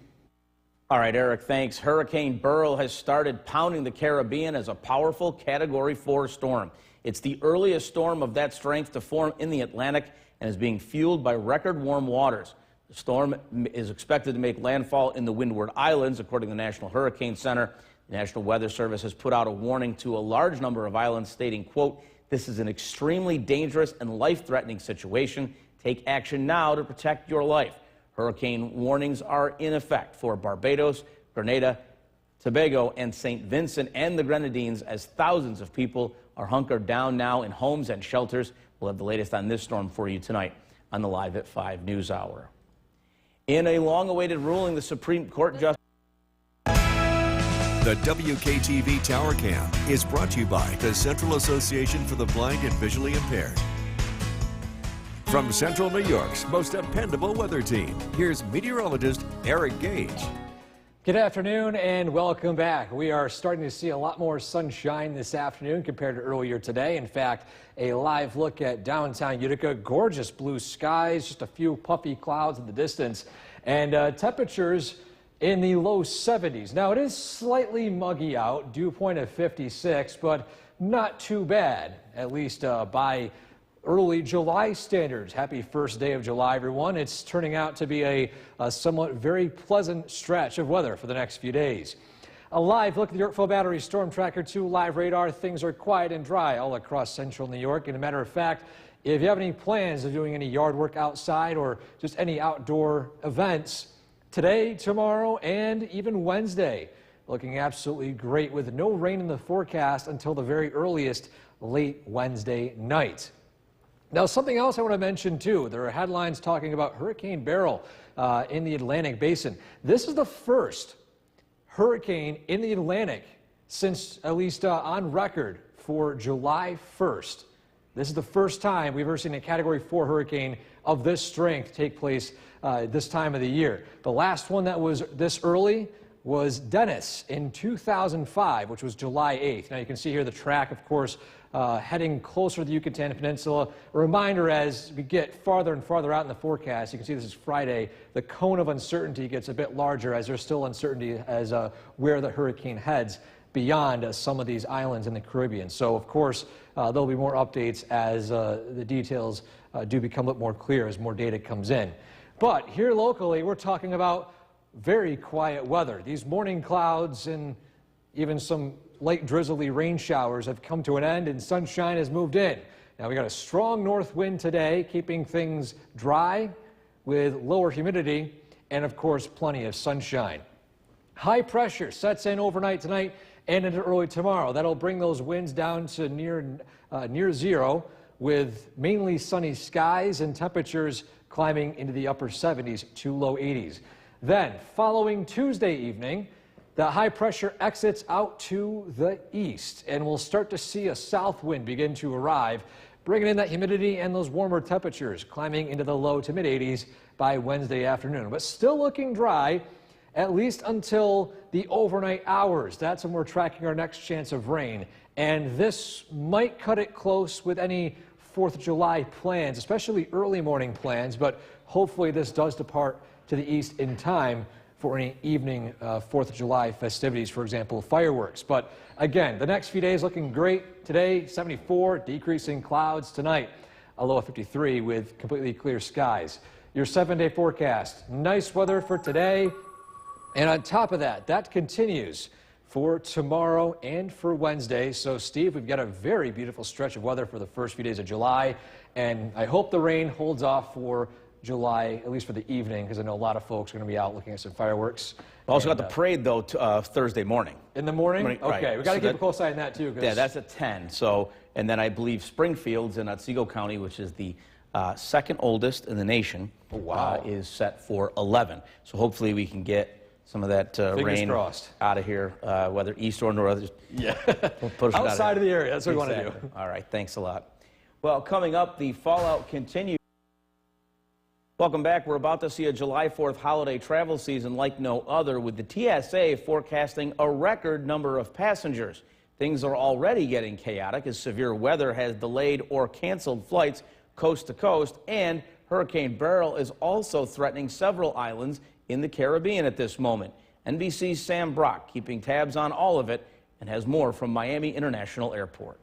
All right, Eric, thanks. Hurricane Beryl has started pounding the Caribbean as a powerful Category 4 storm. It's the earliest storm of that strength to form in the Atlantic and is being fueled by record warm waters. The storm is expected to make landfall in the Windward Islands, according to the National Hurricane Center. The National Weather Service has put out a warning to a large number of islands stating, quote, "This is an extremely dangerous and life-threatening situation. Take action now to protect your life." Hurricane warnings are in effect for Barbados, Grenada, Tobago, and St. Vincent and the Grenadines as thousands of people are hunkered down now in homes and shelters. We'll have the latest on this storm for you tonight on the Live at 5 News Hour. In a long-awaited ruling, the Supreme Court Justice... The WKTV Tower Cam is brought to you by the Central Association for the Blind and Visually Impaired. From Central New York's most dependable weather team, here's meteorologist Eric Gage. Good afternoon and welcome back. We are starting to see a lot more sunshine this afternoon compared to earlier today. In fact, a live look at downtown Utica, gorgeous blue skies, just a few puffy clouds in the distance, and temperatures in the low 70s. Now, it is slightly muggy out, dew point of 56, but not too bad, at least by early July standards. Happy first day of July, everyone. It's turning out to be a somewhat very pleasant stretch of weather for the next few days. A live look at the Yorkville Battery Storm Tracker 2 live radar. Things are quiet and dry all across central New York. And a matter of fact, if you have any plans of doing any yard work outside or just any outdoor events, today, tomorrow, and even Wednesday, looking absolutely great with no rain in the forecast until the very earliest late Wednesday night. Now, something else I want to mention, too. There are headlines talking about Hurricane Beryl in the Atlantic Basin. This is the first hurricane in the Atlantic since, at least on record, for July 1st. This is the first time we've ever seen a Category 4 hurricane of this strength take place this time of the year. The last one that was this early was Dennis in 2005, which was July 8th. Now, you can see here the track, of course, heading closer to the Yucatan Peninsula. A reminder, as we get farther and farther out in the forecast, you can see this is Friday, the cone of uncertainty gets a bit larger as there's still uncertainty as where the hurricane heads beyond some of these islands in the Caribbean. So, of course, there'll be more updates as the details do become a little more clear as more data comes in. But here locally, we're talking about very quiet weather. These morning clouds and even some light drizzly rain showers have come to an end and sunshine has moved in. Now we got a strong north wind today, keeping things dry with lower humidity and of course plenty of sunshine. High pressure sets in overnight tonight and into early tomorrow. That'll bring those winds down to near zero with mainly sunny skies and temperatures climbing into the upper 70s to low 80s. Then following Tuesday evening, The high pressure exits out to the east, and we'll start to see a south wind begin to arrive, bringing in that humidity and those warmer temperatures, climbing into the low to mid 80s by Wednesday afternoon. But still looking dry, at least until the overnight hours. That's when we're tracking our next chance of rain. And this might cut it close with any 4th of July plans, especially early morning plans, but hopefully this does depart to the east in time for any evening 4th of July festivities, for example, fireworks. But again, the next few days looking great. Today, 74, decreasing clouds. Tonight, a low of 53 with completely clear skies. Your 7-day forecast, nice weather for today. And on top of that, that continues for tomorrow and for Wednesday. So, Steve, we've got a very beautiful stretch of weather for the first few days of July. And I hope the rain holds off for July, at least for the evening, because I know a lot of folks are going to be out looking at some fireworks. We also got the parade, though, Thursday morning. In the morning? Right. Okay, we got to keep a close eye on that, too. Yeah, that's at 10. So, and then I believe Springfield's in Otsego County, which is the second oldest in the nation, is set for 11. So hopefully we can get some of that rain crossed out of here, whether east or north. Yeah, we'll outside of the area. That's what we want to do. All right, thanks a lot. Well, coming up, the fallout continues. Welcome back. We're about to see a July 4th holiday travel season like no other, with the TSA forecasting a record number of passengers. Things are already getting chaotic as severe weather has delayed or canceled flights coast to coast, and Hurricane Beryl is also threatening several islands in the Caribbean at this moment. NBC's Sam Brock keeping tabs on all of it and has more from Miami International Airport.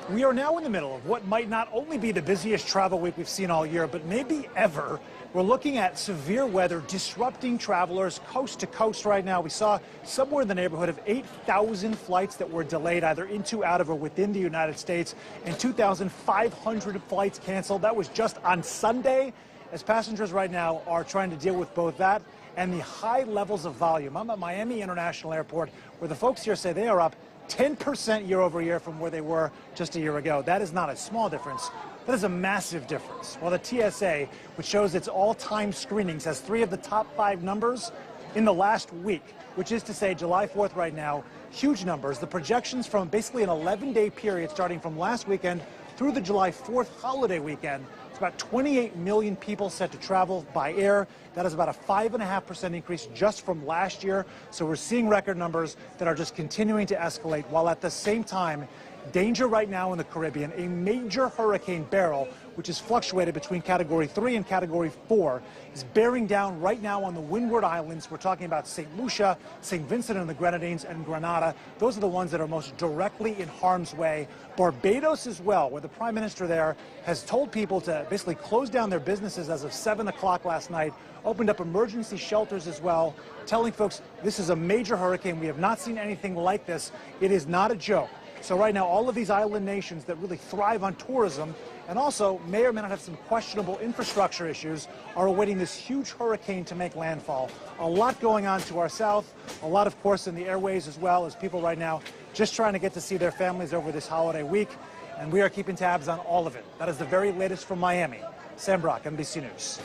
We are now in the middle of what might not only be the busiest travel week we've seen all year, but maybe ever. We're looking at severe weather disrupting travelers coast to coast right now. We saw somewhere in the neighborhood of 8,000 flights that were delayed either into, out of, or within the United States, and 2,500 flights canceled. That was just on Sunday, as passengers right now are trying to deal with both that and the high levels of volume. I'm at Miami International Airport, where the folks here say they are up 10% year over year from where they were just a year ago. That is not a small difference. That is a massive difference. While the TSA, which shows its all-time screenings, has 3 of the top 5 numbers in the last week, which is to say July 4th right now, huge numbers. The projections from basically an 11-day period starting from last weekend through the July 4th holiday weekend, it's about 28 million people set to travel by air. That is about a 5.5% increase just from last year. So we're seeing record numbers that are just continuing to escalate, while at the same time, danger right now in the Caribbean. A major Hurricane Beryl, which is fluctuated between Category 3 and Category 4, is bearing down right now on the Windward Islands. We're talking about St. Lucia, St. Vincent and the Grenadines, and Grenada. Those are the ones that are most directly in harm's way. Barbados as well, where the Prime Minister there has told people to basically close down their businesses as of 7 o'clock last night, opened up emergency shelters as well, telling folks this is a major hurricane. We have not seen anything like this. It is not a joke. So right now, all of these island nations that really thrive on tourism and also may or may not have some questionable infrastructure issues are awaiting this huge hurricane to make landfall. A lot going on to our south, a lot, of course, in the airways as well, as people right now just trying to get to see their families over this holiday week. And we are keeping tabs on all of it. That is the very latest from Miami. Sam Brock, NBC News.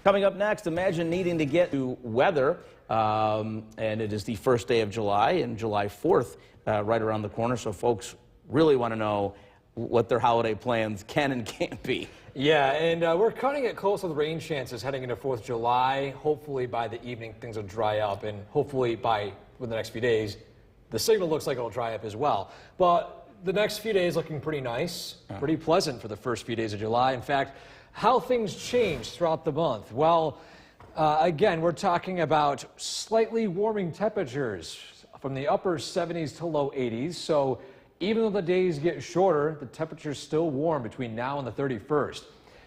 Coming up next, imagine needing to get to weather, and it is the first day of July, and July 4th right around the corner, so folks really want to know what their holiday plans can and can't be. Yeah, and we're cutting it close with rain chances heading into 4th of July. Hopefully by the evening things will dry up, and hopefully within the next few days the signal looks like it'll dry up as well. But the next few days looking pretty nice, pretty pleasant for the first few days of July. In fact, how things change throughout the month. Well, again, we're talking about slightly warming temperatures from the upper 70s to low 80s. So even though the days get shorter, the temperature's still warm between now and the 31st.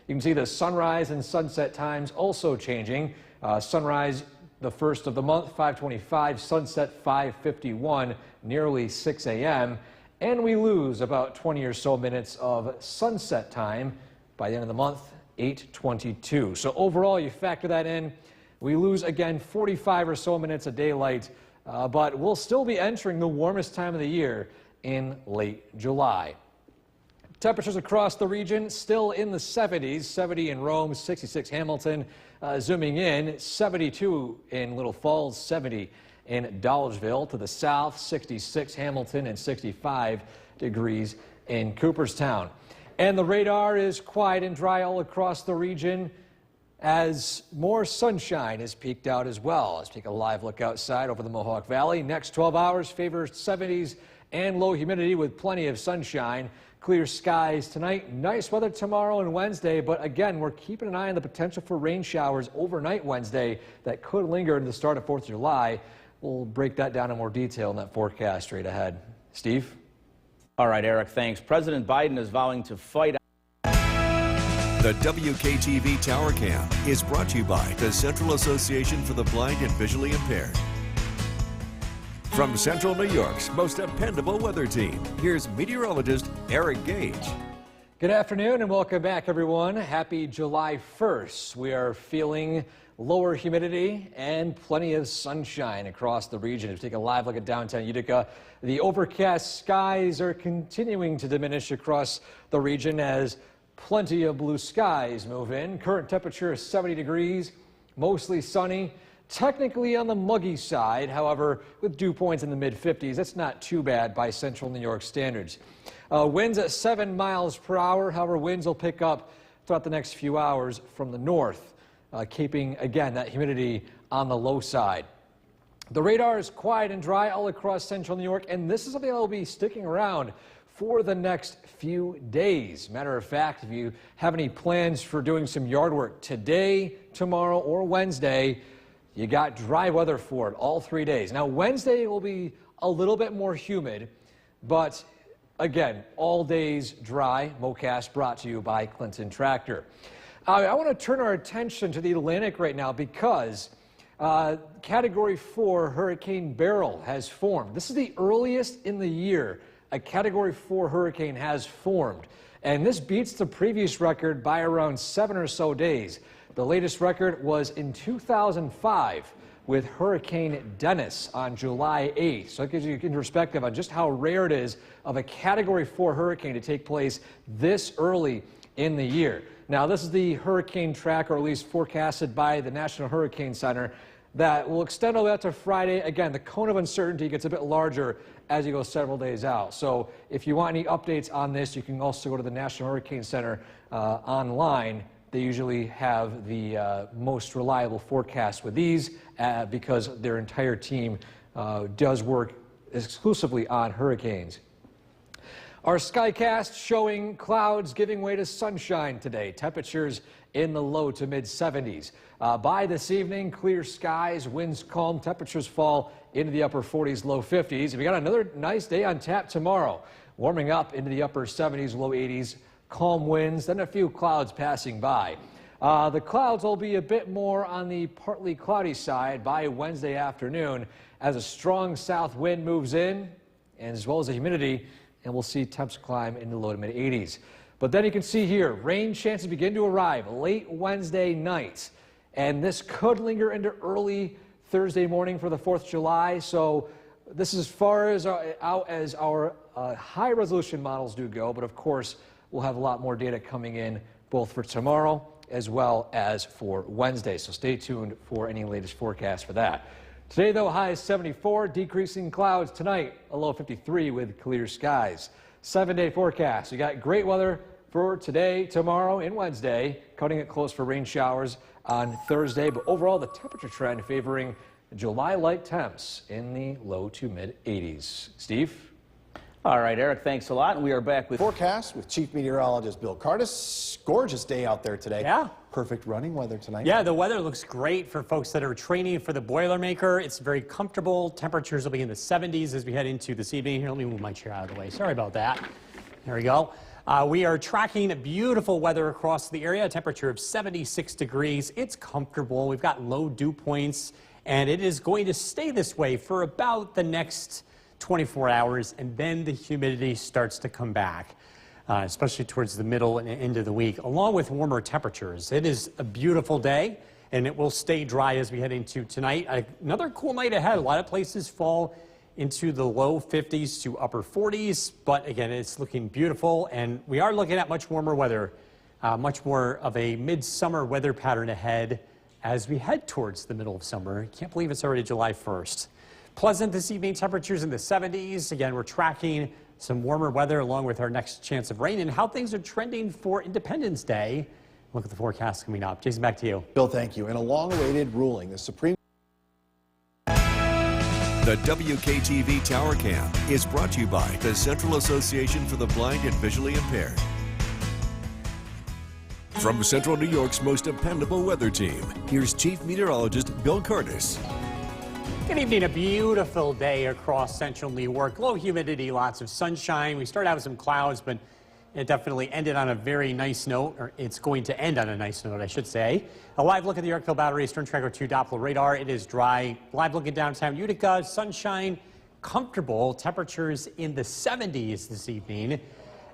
You can see the sunrise and sunset times also changing. Sunrise the first of the month, 5:25, sunset 5:51, nearly 6 a.m. And we lose about 20 or so minutes of sunset time by the end of the month, 8:22. So overall, you factor that in, we lose again 45 or so minutes of daylight, but we'll still be entering the warmest time of the year in late July. Temperatures across the region still in the 70s, 70 in Rome, 66 Hamilton. Zooming in, 72 in Little Falls, 70 in Dolgeville. To the south, 66 Hamilton and 65 degrees in Cooperstown. And the radar is quiet and dry all across the region as more sunshine is peeked out as well. Let's take a live look outside over the Mohawk Valley. Next 12 hours favors 70s and low humidity with plenty of sunshine. Clear skies tonight, nice weather tomorrow and Wednesday, but again, we're keeping an eye on the potential for rain showers overnight Wednesday that could linger into the start of 4th of July. We'll break that down in more detail in that forecast straight ahead. Steve? All right, Eric, thanks. President Biden is vowing to fight. The WKTV Tower Cam is brought to you by the Central Association for the Blind and Visually Impaired. From Central New York's most dependable weather team, here's meteorologist Eric Gage. Good afternoon and welcome back, everyone. Happy July 1st. We are feeling lower humidity and plenty of sunshine across the region. If you take a live look at downtown Utica, the overcast skies are continuing to diminish across the region as plenty of blue skies move in. Current temperature is 70 degrees, mostly sunny. Technically on the muggy side, however, with dew points in the mid-50s, that's not too bad by central New York standards. Winds at 7 miles per hour, however, winds will pick up throughout the next few hours from the north, keeping, again, that humidity on the low side. The radar is quiet and dry all across central New York, and this is something that will be sticking around for the next few days. Matter of fact, if you have any plans for doing some yard work today, tomorrow, or Wednesday, you got dry weather for it all 3 days. Now, Wednesday will be a little bit more humid, but again, all days dry. MoCast brought to you by Clinton Tractor. I want to turn our attention to the Atlantic right now because Category 4 Hurricane Beryl has formed. This is the earliest in the year a Category 4 hurricane has formed, and this beats the previous record by around 7 or so days. The latest record was in 2005 with Hurricane Dennis on July 8th. So it gives you in perspective on just how rare it is of a Category 4 hurricane to take place this early in the year. Now, this is the hurricane track, or at least forecasted by the National Hurricane Center, that will extend all the way out to Friday. Again, the cone of uncertainty gets a bit larger as you go several days out. So if you want any updates on this, you can also go to the National Hurricane Center online. They usually have the most reliable forecast with these because their entire team does work exclusively on hurricanes. Our Skycast showing clouds giving way to sunshine today. Temperatures in the low to mid 70s. By this evening, clear skies, winds calm, temperatures fall into the upper 40s, low 50s. We got another nice day on tap tomorrow, warming up into the upper 70s, low 80s. Calm winds, then a few clouds passing by. The clouds will be a bit more on the partly cloudy side by Wednesday afternoon as a strong south wind moves in, and as well as the humidity, and we'll see temps climb into the low to mid 80s. But then you can see here, rain chances begin to arrive late Wednesday night, and this could linger into early Thursday morning for the 4th of July. So this is as far as out as our high resolution models do go, but of course, we'll have a lot more data coming in both for tomorrow as well as for Wednesday. So stay tuned for any latest forecast for that. Today, though, high is 74, decreasing clouds. Tonight, a low 53 with clear skies. 7-day forecast. You got great weather for today, tomorrow, and Wednesday. Cutting it close for rain showers on Thursday. But overall, the temperature trend favoring July-like temps in the low to mid 80s. Steve? All right, Eric, thanks a lot. And we are back with Forecast with Chief Meteorologist Bill Cardis. Gorgeous day out there today. Yeah. Perfect running weather tonight. Yeah, the weather looks great for folks that are training for the Boilermaker. It's very comfortable. Temperatures will be in the 70s as we head into this evening. Here, let me move my chair out of the way. Sorry about that. There we go. We are tracking beautiful weather across the area. A temperature of 76 degrees. It's comfortable. We've got low dew points, and it is going to stay this way for about the next 24 hours, and then the humidity starts to come back, especially towards the middle and end of the week, along with warmer temperatures. It is a beautiful day, and it will stay dry as we head into tonight. Another cool night ahead. A lot of places fall into the low 50s to upper 40s, but again, it's looking beautiful, and we are looking at much warmer weather, much more of a midsummer weather pattern ahead as we head towards the middle of summer. Can't believe it's already July 1st. Pleasant this evening, temperatures in the 70s. Again, we're tracking some warmer weather along with our next chance of rain and how things are trending for Independence Day. Look at the forecast coming up. Jason, back to you. Bill, thank you. In a long-awaited ruling, the Supreme The WKTV Tower Cam is brought to you by the Central Association for the Blind and Visually Impaired. From Central New York's most dependable weather team, here's Chief Meteorologist Bill Curtis. Good evening. A beautiful day across central New York. Low humidity, lots of sunshine. We started out with some clouds, but it definitely ended on a very nice note, or it's going to end on a nice note, I should say. A live look at the Yorkville Battery Storm Tracker 2 Doppler radar. It is dry. Live look at downtown Utica. Sunshine, comfortable. Temperatures in the 70s this evening.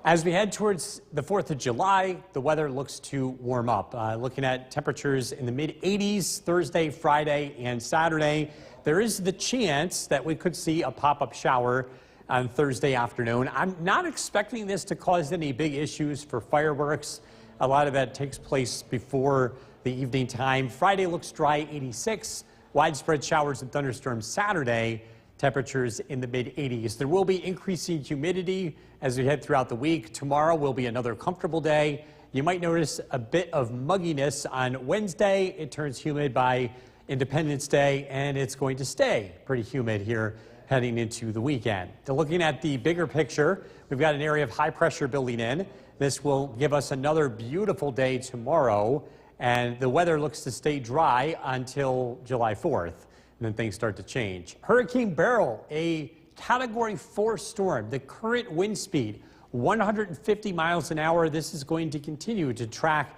As we head towards the 4th of July, the weather looks to warm up. Looking at temperatures in the mid-80s Thursday, Friday, and Saturday. There is the chance that we could see a pop-up shower on Thursday afternoon. I'm not expecting this to cause any big issues for fireworks. A lot of that takes place before the evening time. Friday looks dry, 86. Widespread showers and thunderstorms Saturday. Temperatures in the mid-80s. There will be increasing humidity as we head throughout the week. Tomorrow will be another comfortable day. You might notice a bit of mugginess on Wednesday. It turns humid by Independence Day, and it's going to stay pretty humid here heading into the weekend. So looking at the bigger picture, we've got an area of high pressure building in. This will give us another beautiful day tomorrow, and the weather looks to stay dry until July 4th, and then things start to change. Hurricane Beryl, a Category 4 storm. The current wind speed, 150 miles an hour. This is going to continue to track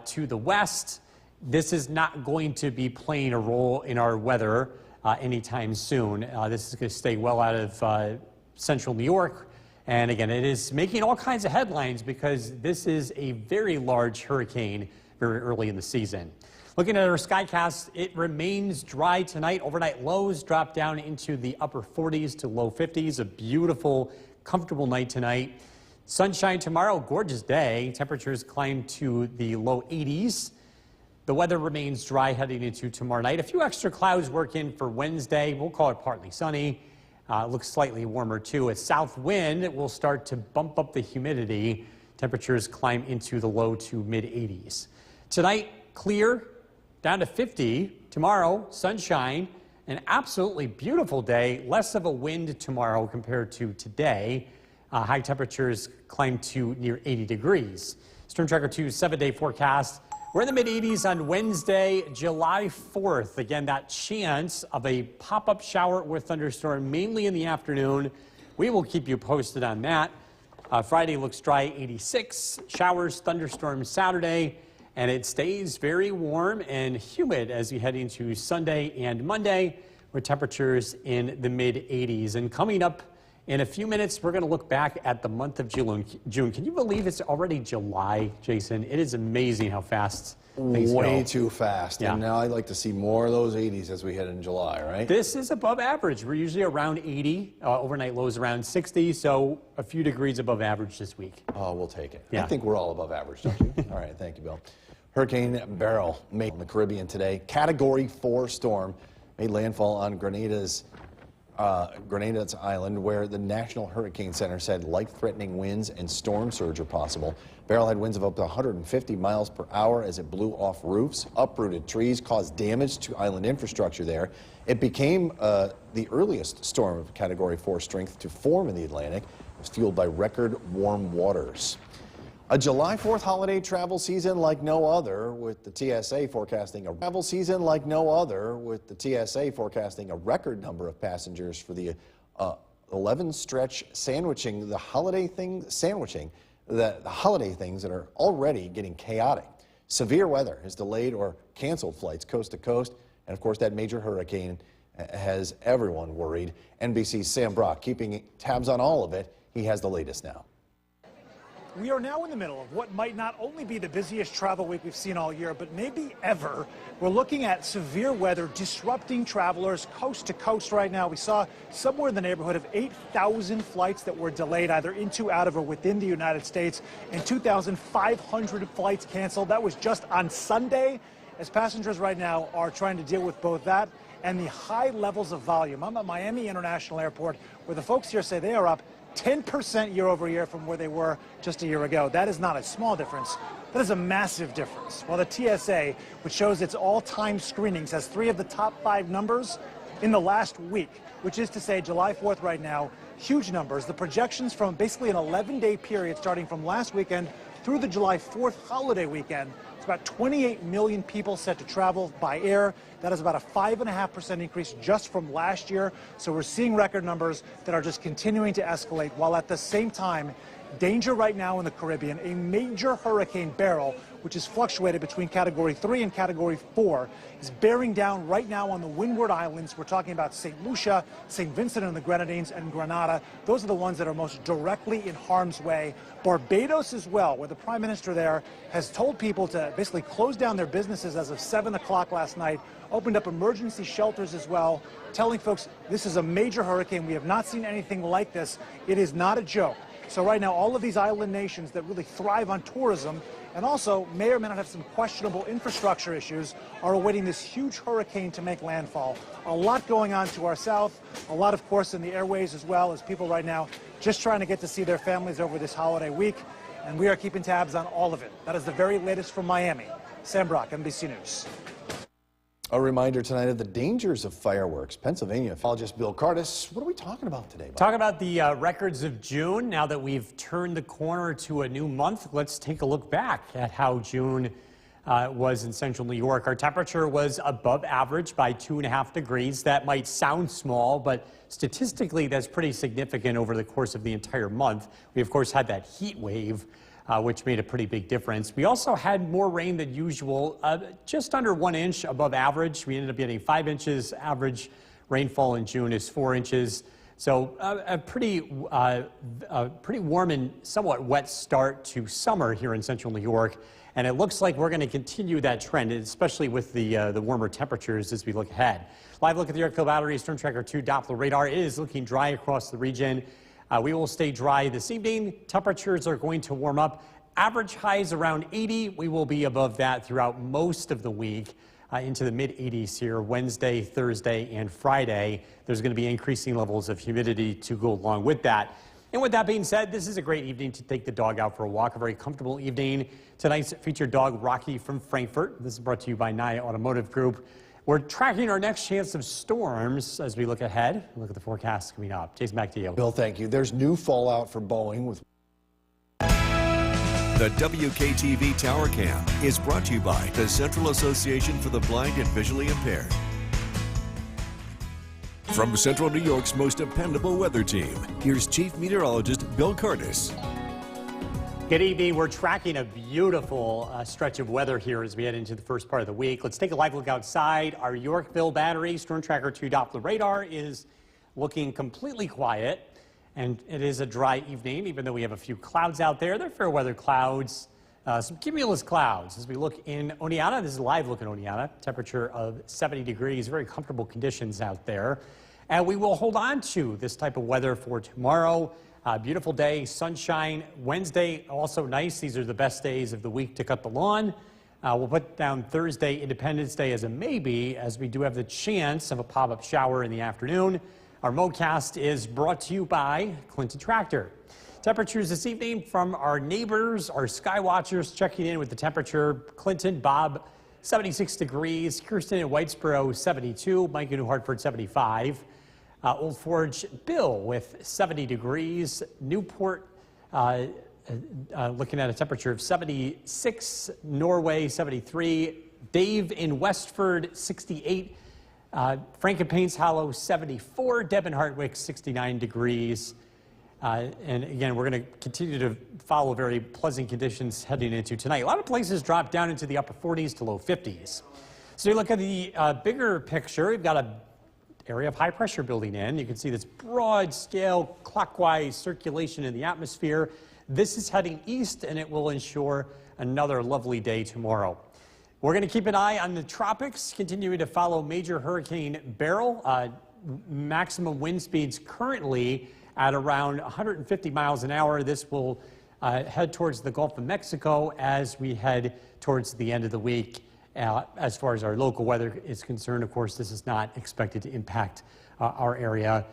to the west. This is not going to be playing a role in our weather anytime soon. This is going to stay well out of central New York. And again, it is making all kinds of headlines because this is a very large hurricane very early in the season. Looking at our skycast, it remains dry tonight. Overnight lows drop down into the upper 40s to low 50s. A beautiful, comfortable night tonight. Sunshine tomorrow, gorgeous day. Temperatures climb to the low 80s. The weather remains dry heading into tomorrow night. A few extra clouds work in for Wednesday. We'll call it partly sunny. Looks slightly warmer too. A south wind will start to bump up the humidity. Temperatures climb into the low to mid 80s. Tonight, clear, down to 50. Tomorrow, sunshine, an absolutely beautiful day. Less of a wind tomorrow compared to today. High temperatures climb to near 80 degrees. Storm Tracker 2 7-day forecast. We're in the mid-80s on Wednesday, July 4th. Again, that chance of a pop-up shower or thunderstorm, mainly in the afternoon. We will keep you posted on that. Friday looks dry, 86. Showers, thunderstorms Saturday. And it stays very warm and humid as we head into Sunday and Monday, with temperatures in the mid-80s. And coming up in a few minutes, we're going to look back at the month of June. Can you believe it's already July, Jason? It is amazing how fast things go. Way too fast. Yeah. And now I'd like to see more of those 80s as we head in July, right? This is above average. We're usually around 80. Overnight lows around 60, so a few degrees above average this week. Oh, we'll take it. Yeah. I think we're all above average, don't you? All right, thank you, Bill. Hurricane Beryl made in the Caribbean today. Category 4 storm made landfall on Grenada's Island, where the National Hurricane Center said life-threatening winds and storm surge are possible. Beryl had winds of up to 150 miles per hour as it blew off roofs, uprooted trees, caused damage to island infrastructure there. It became the earliest storm of Category 4 strength to form in the Atlantic. It was fueled by record warm waters. A July 4th holiday travel season like no other, with the TSA forecasting a record number of passengers for the 11 stretch sandwiching the holiday things that are already getting chaotic. Severe weather has delayed or canceled flights coast to coast, and of course that major hurricane has everyone worried. NBC's Sam Brock keeping tabs on all of it. He has the latest now. We are now in the middle of what might not only be the busiest travel week we've seen all year, but maybe ever. We're looking at severe weather disrupting travelers coast to coast right now. We saw somewhere in the neighborhood of 8,000 flights that were delayed either into, out of, or within the United States, and 2,500 flights canceled. That was just on Sunday, as passengers right now are trying to deal with both that and the high levels of volume. I'm at Miami International Airport, where the folks here say they are up 10% year over year from where they were just a year ago. That is not a small difference. That is a massive difference. While the TSA, which shows its all-time screenings, has 3 of the top 5 numbers in the last week, which is to say July 4th right now, huge numbers. The projections from basically an 11-day period starting from last weekend through the July 4th holiday weekend, it's about 28 million people set to travel by air. That is about a 5.5% increase just from last year. So we're seeing record numbers that are just continuing to escalate, while at the same time, danger right now in the Caribbean. A major hurricane, Beryl, which has fluctuated between Category 3 and Category 4, is bearing down right now on the Windward Islands. We're talking about St. Lucia, St. Vincent and the Grenadines, and Grenada. Those are the ones that are most directly in harm's way. Barbados as well, where the Prime Minister there has told people to basically close down their businesses as of 7 o'clock last night, opened up emergency shelters as well, telling folks this is a major hurricane. We have not seen anything like this. It is not a joke. So right now, all of these island nations that really thrive on tourism and also may or may not have some questionable infrastructure issues are awaiting this huge hurricane to make landfall. A lot going on to our south, a lot, of course, in the airways as well, as people right now just trying to get to see their families over this holiday week. And we are keeping tabs on all of it. That is the very latest from Miami. Sam Brock, NBC News. A reminder tonight of the dangers of fireworks. Pennsylvania meteorologist Bill Curtis, what are we talking about today, Bob? Talk about the records of June. Now that we've turned the corner to a new month, let's take a look back at how June was in central New York. Our temperature was above average by 2.5 degrees. That might sound small, but statistically that's pretty significant over the course of the entire month. We, of course, had that heat wave, which made a pretty big difference. We also had more rain than usual, just under 1 inch above average. We ended up getting 5 inches. Average rainfall in June is 4 inches. So a pretty warm and somewhat wet start to summer here in central New York. And it looks like we're going to continue that trend, especially with the warmer temperatures as we look ahead. Live look at the Yorkville Battery Storm Tracker 2 Doppler radar. It is looking dry across the region. We will stay dry this evening. Temperatures are going to warm up. Average highs around 80. We will be above that throughout most of the week, into the mid-80s here Wednesday, Thursday, and Friday. There's going to be increasing levels of humidity to go along with that. And with that being said, this is a great evening to take the dog out for a walk, a very comfortable evening. Tonight's featured dog, Rocky from Frankfurt. This is brought to you by Nye Automotive Group. We're tracking our next chance of storms as we look ahead. Look at the forecast coming up. Jason, back to you. Bill, thank you. There's new fallout for Boeing with The WKTV Tower Cam is brought to you by the Central Association for the Blind and Visually Impaired. From Central New York's most dependable weather team, here's Chief Meteorologist Bill Curtis. Good evening. We're tracking a beautiful stretch of weather here as we head into the first part of the week. Let's take a live look outside. Our Yorkville Battery Storm Tracker 2 Doppler radar is looking completely quiet, and it is a dry evening, even though we have a few clouds out there. They're fair weather clouds, some cumulus clouds. As we look in Oneonta, this is a live look in Oneonta, temperature of 70 degrees, very comfortable conditions out there. And we will hold on to this type of weather for tomorrow. Beautiful day, sunshine. Wednesday, also nice. These are the best days of the week to cut the lawn. We'll put down Thursday, Independence Day, as a maybe, as we do have the chance of a pop-up shower in the afternoon. Our MoCast is brought to you by Clinton Tractor. Temperatures this evening from our neighbors, our sky watchers, checking in with the temperature. Clinton, Bob, 76 degrees. Kirsten and Whitesboro, 72. Mike in New Hartford, 75. Old Forge, Bill with 70 degrees. Newport looking at a temperature of 76. Norway, 73. Dave in Westford, 68. Frank and Paynes Hollow, 74. Deb in Hartwick, 69 degrees. And again, we're going to continue to follow very pleasant conditions heading into tonight. A lot of places drop down into the upper 40s to low 50s. So you look at the bigger picture, we've got a area of high pressure building in. You can see this broad scale clockwise circulation in the atmosphere. This is heading east, and it will ensure another lovely day tomorrow. We're going to keep an eye on the tropics, continuing to follow major Hurricane Beryl. Maximum wind speeds currently at around 150 miles an hour. This will head towards the Gulf of Mexico as we head towards the end of the week. As far as our local weather is concerned, of course, this is not expected to impact our area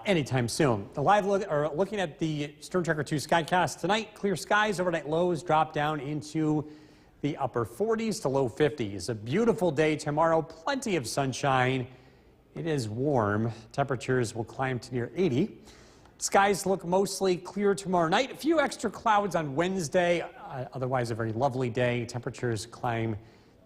anytime soon. The live look, or looking at the Storm Tracker 2 Skycast tonight, clear skies, overnight lows drop down into the upper 40s to low 50s. A beautiful day tomorrow, plenty of sunshine. It is warm. Temperatures will climb to near 80. Skies look mostly clear tomorrow night. A few extra clouds on Wednesday. Otherwise, a very lovely day. Temperatures climb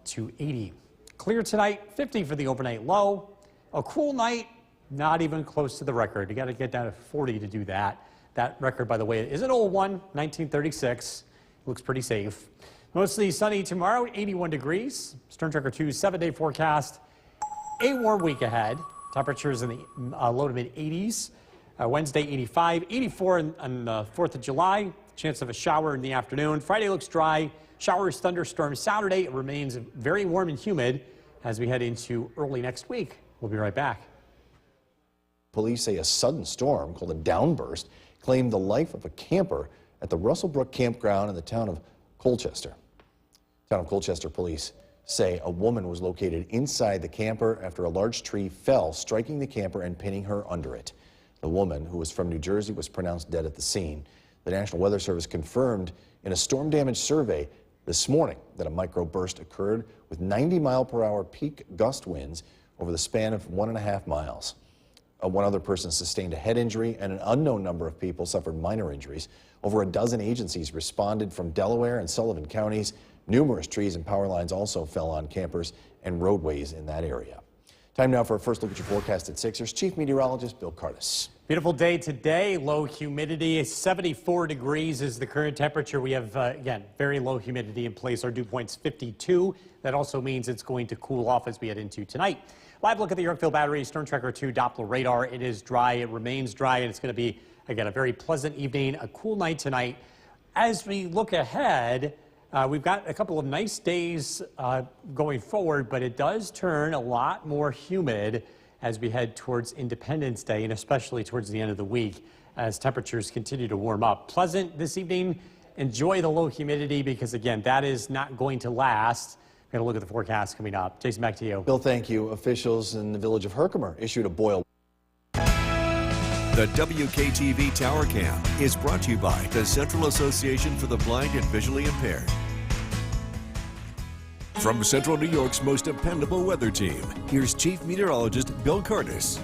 to 80. Clear tonight, 50 for the overnight low. A cool night, not even close to the record. You got to get down to 40 to do that. That record, by the way, is an old one, 1936. Looks pretty safe. Mostly sunny tomorrow, 81 degrees. Storm Tracker 2 7-day forecast. A warm week ahead. Temperatures in the low to mid 80s. Wednesday, 85, 84 on the 4th of July. Chance of a shower in the afternoon. Friday looks dry. Showers, thunderstorms. Saturday, it remains very warm and humid as we head into early next week. We'll be right back. Police say a sudden storm called a downburst claimed the life of a camper at the Russell Brook campground in the town of Colchester. Town of Colchester police say a woman was located inside the camper after a large tree fell, striking the camper and pinning her under it. The woman, who was from New Jersey, was pronounced dead at the scene. The National Weather Service confirmed in a storm damage survey this morning that a microburst occurred with 90-mile-per-hour peak gust winds over the span of 1.5 miles. One other person sustained a head injury, and an unknown number of people suffered minor injuries. Over a dozen agencies responded from Delaware and Sullivan counties. Numerous trees and power lines also fell on campers and roadways in that area. Time now for a first look at your forecast at 6. Here's Chief Meteorologist Bill Curtis. Beautiful day today, low humidity, 74 degrees is the current temperature. We have, again, very low humidity in place. Our dew point's 52. That also means it's going to cool off as we head into tonight. Live look at the Yorkville Battery Storm Tracker 2 Doppler radar. It is dry, it remains dry, and it's going to be, again, a very pleasant evening, a cool night tonight. As we look ahead, we've got a couple of nice days going forward, but it does turn a lot more humid as we head towards Independence Day, and especially towards the end of the week as temperatures continue to warm up. Pleasant this evening. Enjoy the low humidity because, again, that is not going to last. We're going to look at the forecast coming up. Jason, back to you. Bill, thank you. Officials in the village of Herkimer issued a boil. The WKTV Tower Cam is brought to you by the Central Association for the Blind and Visually Impaired. From Central New York's most dependable weather team, here's Chief Meteorologist Bill Curtis.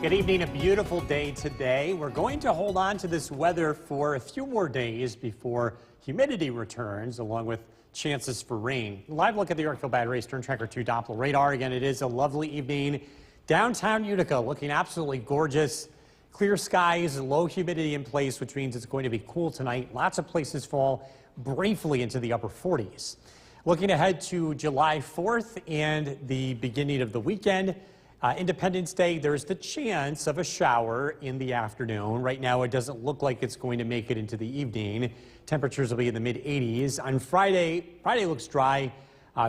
Good evening. A beautiful day today. We're going to hold on to this weather for a few more days before humidity returns, along with chances for rain. Live look at the Yorkville Battery Storm Tracker 2 Doppler radar. Again, it is a lovely evening. Downtown Utica looking absolutely gorgeous. Clear skies, low humidity in place, which means it's going to be cool tonight. Lots of places fall briefly into the upper 40s. Looking ahead to July 4th and the beginning of the weekend, Independence Day, there's the chance of a shower in the afternoon. Right now, it doesn't look like it's going to make it into the evening. Temperatures will be in the mid-80s. On Friday looks dry,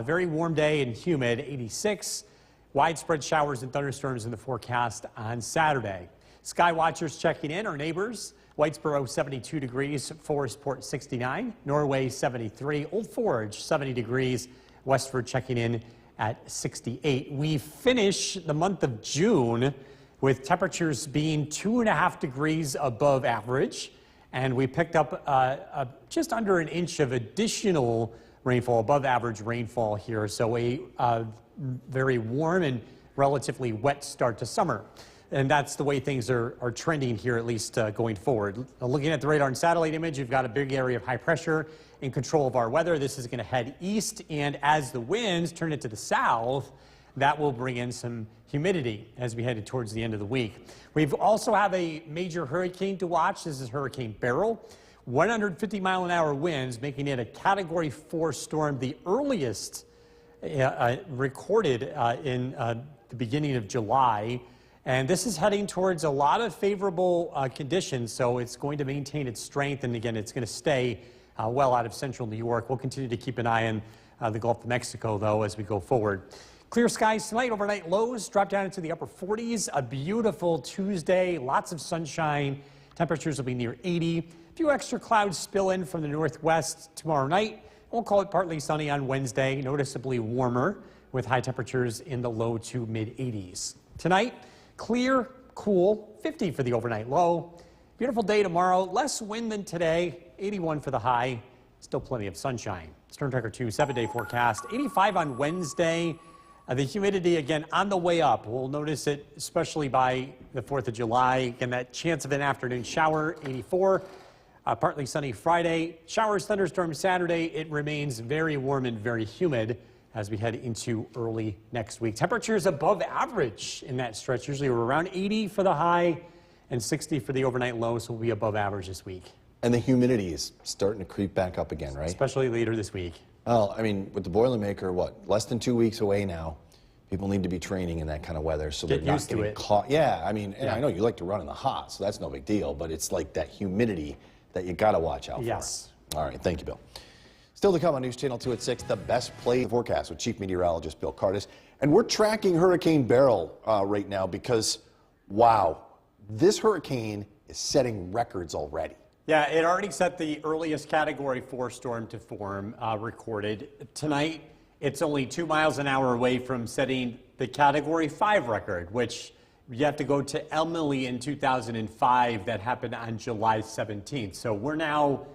very warm day and humid, 86. Widespread showers and thunderstorms in the forecast on Saturday. Sky watchers checking in, our neighbors. Whitesboro 72 degrees, Forestport 69, Norway 73, Old Forge 70 degrees, Westford checking in at 68. We finish the month of June with temperatures being 2.5 degrees above average, and we picked up just under an inch of additional rainfall, above average rainfall here, so a very warm and relatively wet start to summer. And that's the way things are trending here, at least going forward. Looking at the radar and satellite image, you've got a big area of high pressure in control of our weather. This is going to head east, and as the winds turn it to the south, that will bring in some humidity as we head towards the end of the week. We've also have a major hurricane to watch. This is Hurricane Beryl. 150-mile-an-hour winds, making it a Category 4 storm, the earliest recorded in the beginning of July. And this is heading towards a lot of favorable conditions, so it's going to maintain its strength. And again, it's going to stay well out of central New York. We'll continue to keep an eye on the Gulf of Mexico, though, as we go forward. Clear skies tonight. Overnight lows drop down into the upper 40s. A beautiful Tuesday. Lots of sunshine. Temperatures will be near 80. A few extra clouds spill in from the northwest tomorrow night. We'll call it partly sunny on Wednesday. Noticeably warmer with high temperatures in the low to mid 80s. Tonight, clear, cool, 50 for the overnight low. Beautiful day tomorrow. Less wind than today. 81 for the high. Still plenty of sunshine. Storm Tracker 2 7-day forecast. 85 on Wednesday. The humidity, again, on the way up. We'll notice it especially by the 4th of July. Again, that chance of an afternoon shower, 84. Partly sunny Friday. Showers, thunderstorms Saturday. It remains very warm and very humid as we head into early next week. Temperatures above average in that stretch. Usually we're around 80 for the high and 60 for the overnight low, so we'll be above average this week. And the humidity is starting to creep back up again, right? Especially later this week. Well, I mean, with the Boilermaker, what, less than 2 weeks away now. People need to be training in that kind of weather so they're not getting caught. Yeah, I mean, and I know you like to run in the hot, so that's no big deal, but it's like that humidity that you got to watch out for. Yes. All right, thank you, Bill. Still to come on News Channel 2 at 6, the best play forecast with Chief Meteorologist Bill Cardis. And we're tracking Hurricane Beryl right now because, wow, this hurricane is setting records already. Yeah, it already set the earliest Category 4 storm to form recorded. Tonight, it's only 2 miles an hour away from setting the Category 5 record, which you have to go to Emily in 2005. That happened on July 17th. So we're now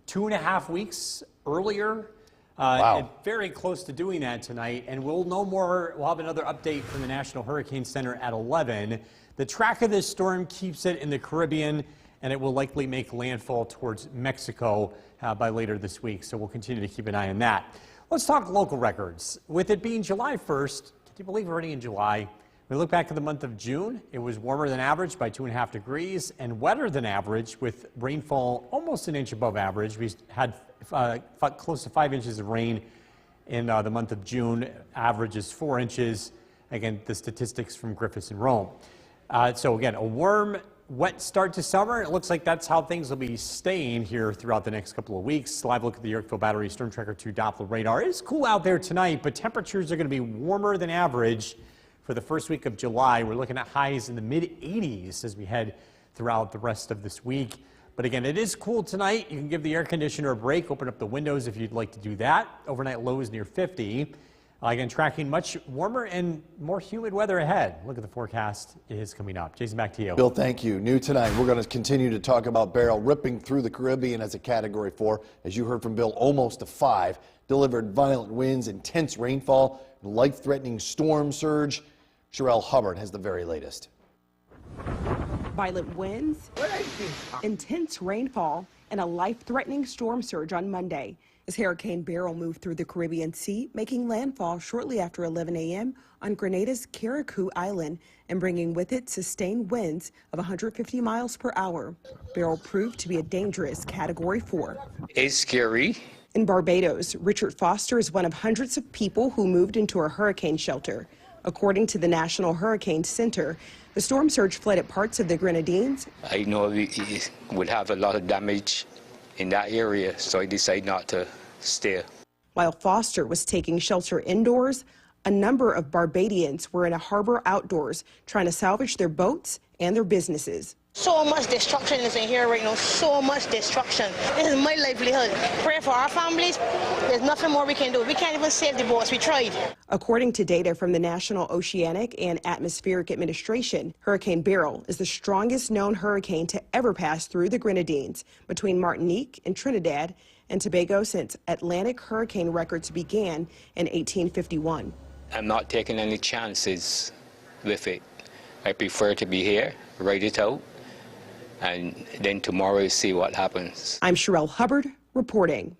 2.5 weeks earlier. Wow. And very close to doing that tonight. And we'll know more. We'll have another update from the National Hurricane Center at 11. The track of this storm keeps it in the Caribbean, and it will likely make landfall towards Mexico by later this week. So we'll continue to keep an eye on that. Let's talk local records. With it being July 1st, can you believe we're already in July? We look back at the month of June. It was warmer than average by 2.5 degrees and wetter than average with rainfall almost an inch above average. We had close to 5 inches of rain in the month of June. Average is 4 inches. Again, the statistics from Griffiths and Rome. So again, a warm, wet start to summer. It looks like that's how things will be staying here throughout the next couple of weeks. Live look at the Yorkville Battery Storm Tracker 2 Doppler radar. It's cool out there tonight, but temperatures are going to be warmer than average for the first week of July. We're looking at highs in the mid 80s as we head throughout the rest of this week. But again, it is cool tonight. You can give the air conditioner a break, open up the windows if you'd like to do that. Overnight lows near 50. Again, tracking much warmer and more humid weather ahead. Look at the forecast. It is coming up. Jason, back to you. Bill, thank you. New tonight, we're going to continue to talk about Beryl ripping through the Caribbean as a Category 4. As you heard from Bill, almost a 5. Delivered violent winds, intense rainfall, life-threatening storm surge. Sherelle Hubbard has the very latest. Violent winds, intense rainfall, and a life-threatening storm surge on Monday as Hurricane Beryl moved through the Caribbean Sea, making landfall shortly after 11 a.m. on Grenada's Carriacou Island and bringing with it sustained winds of 150 miles per hour. Beryl proved to be a dangerous Category 4. It's scary. In Barbados, Richard Foster is one of hundreds of people who moved into a hurricane shelter. According to the National Hurricane Center, the storm surge flooded parts of the Grenadines. I know it would have a lot of damage in that area, so I decided not to stay. While Foster was taking shelter indoors, a number of Barbadians were in a harbor outdoors trying to salvage their boats and their businesses. So much destruction is in here right now, so much destruction. This is my livelihood. Pray for our families. There's nothing more we can do. We can't even save the boats. We tried. According to data from the National Oceanic and Atmospheric Administration, Hurricane Beryl is the strongest known hurricane to ever pass through the Grenadines between Martinique and Trinidad and Tobago since Atlantic hurricane records began in 1851. I'm not taking any chances with it. I prefer to be here, write it out, and then tomorrow see what happens. I'm Sherelle Hubbard reporting.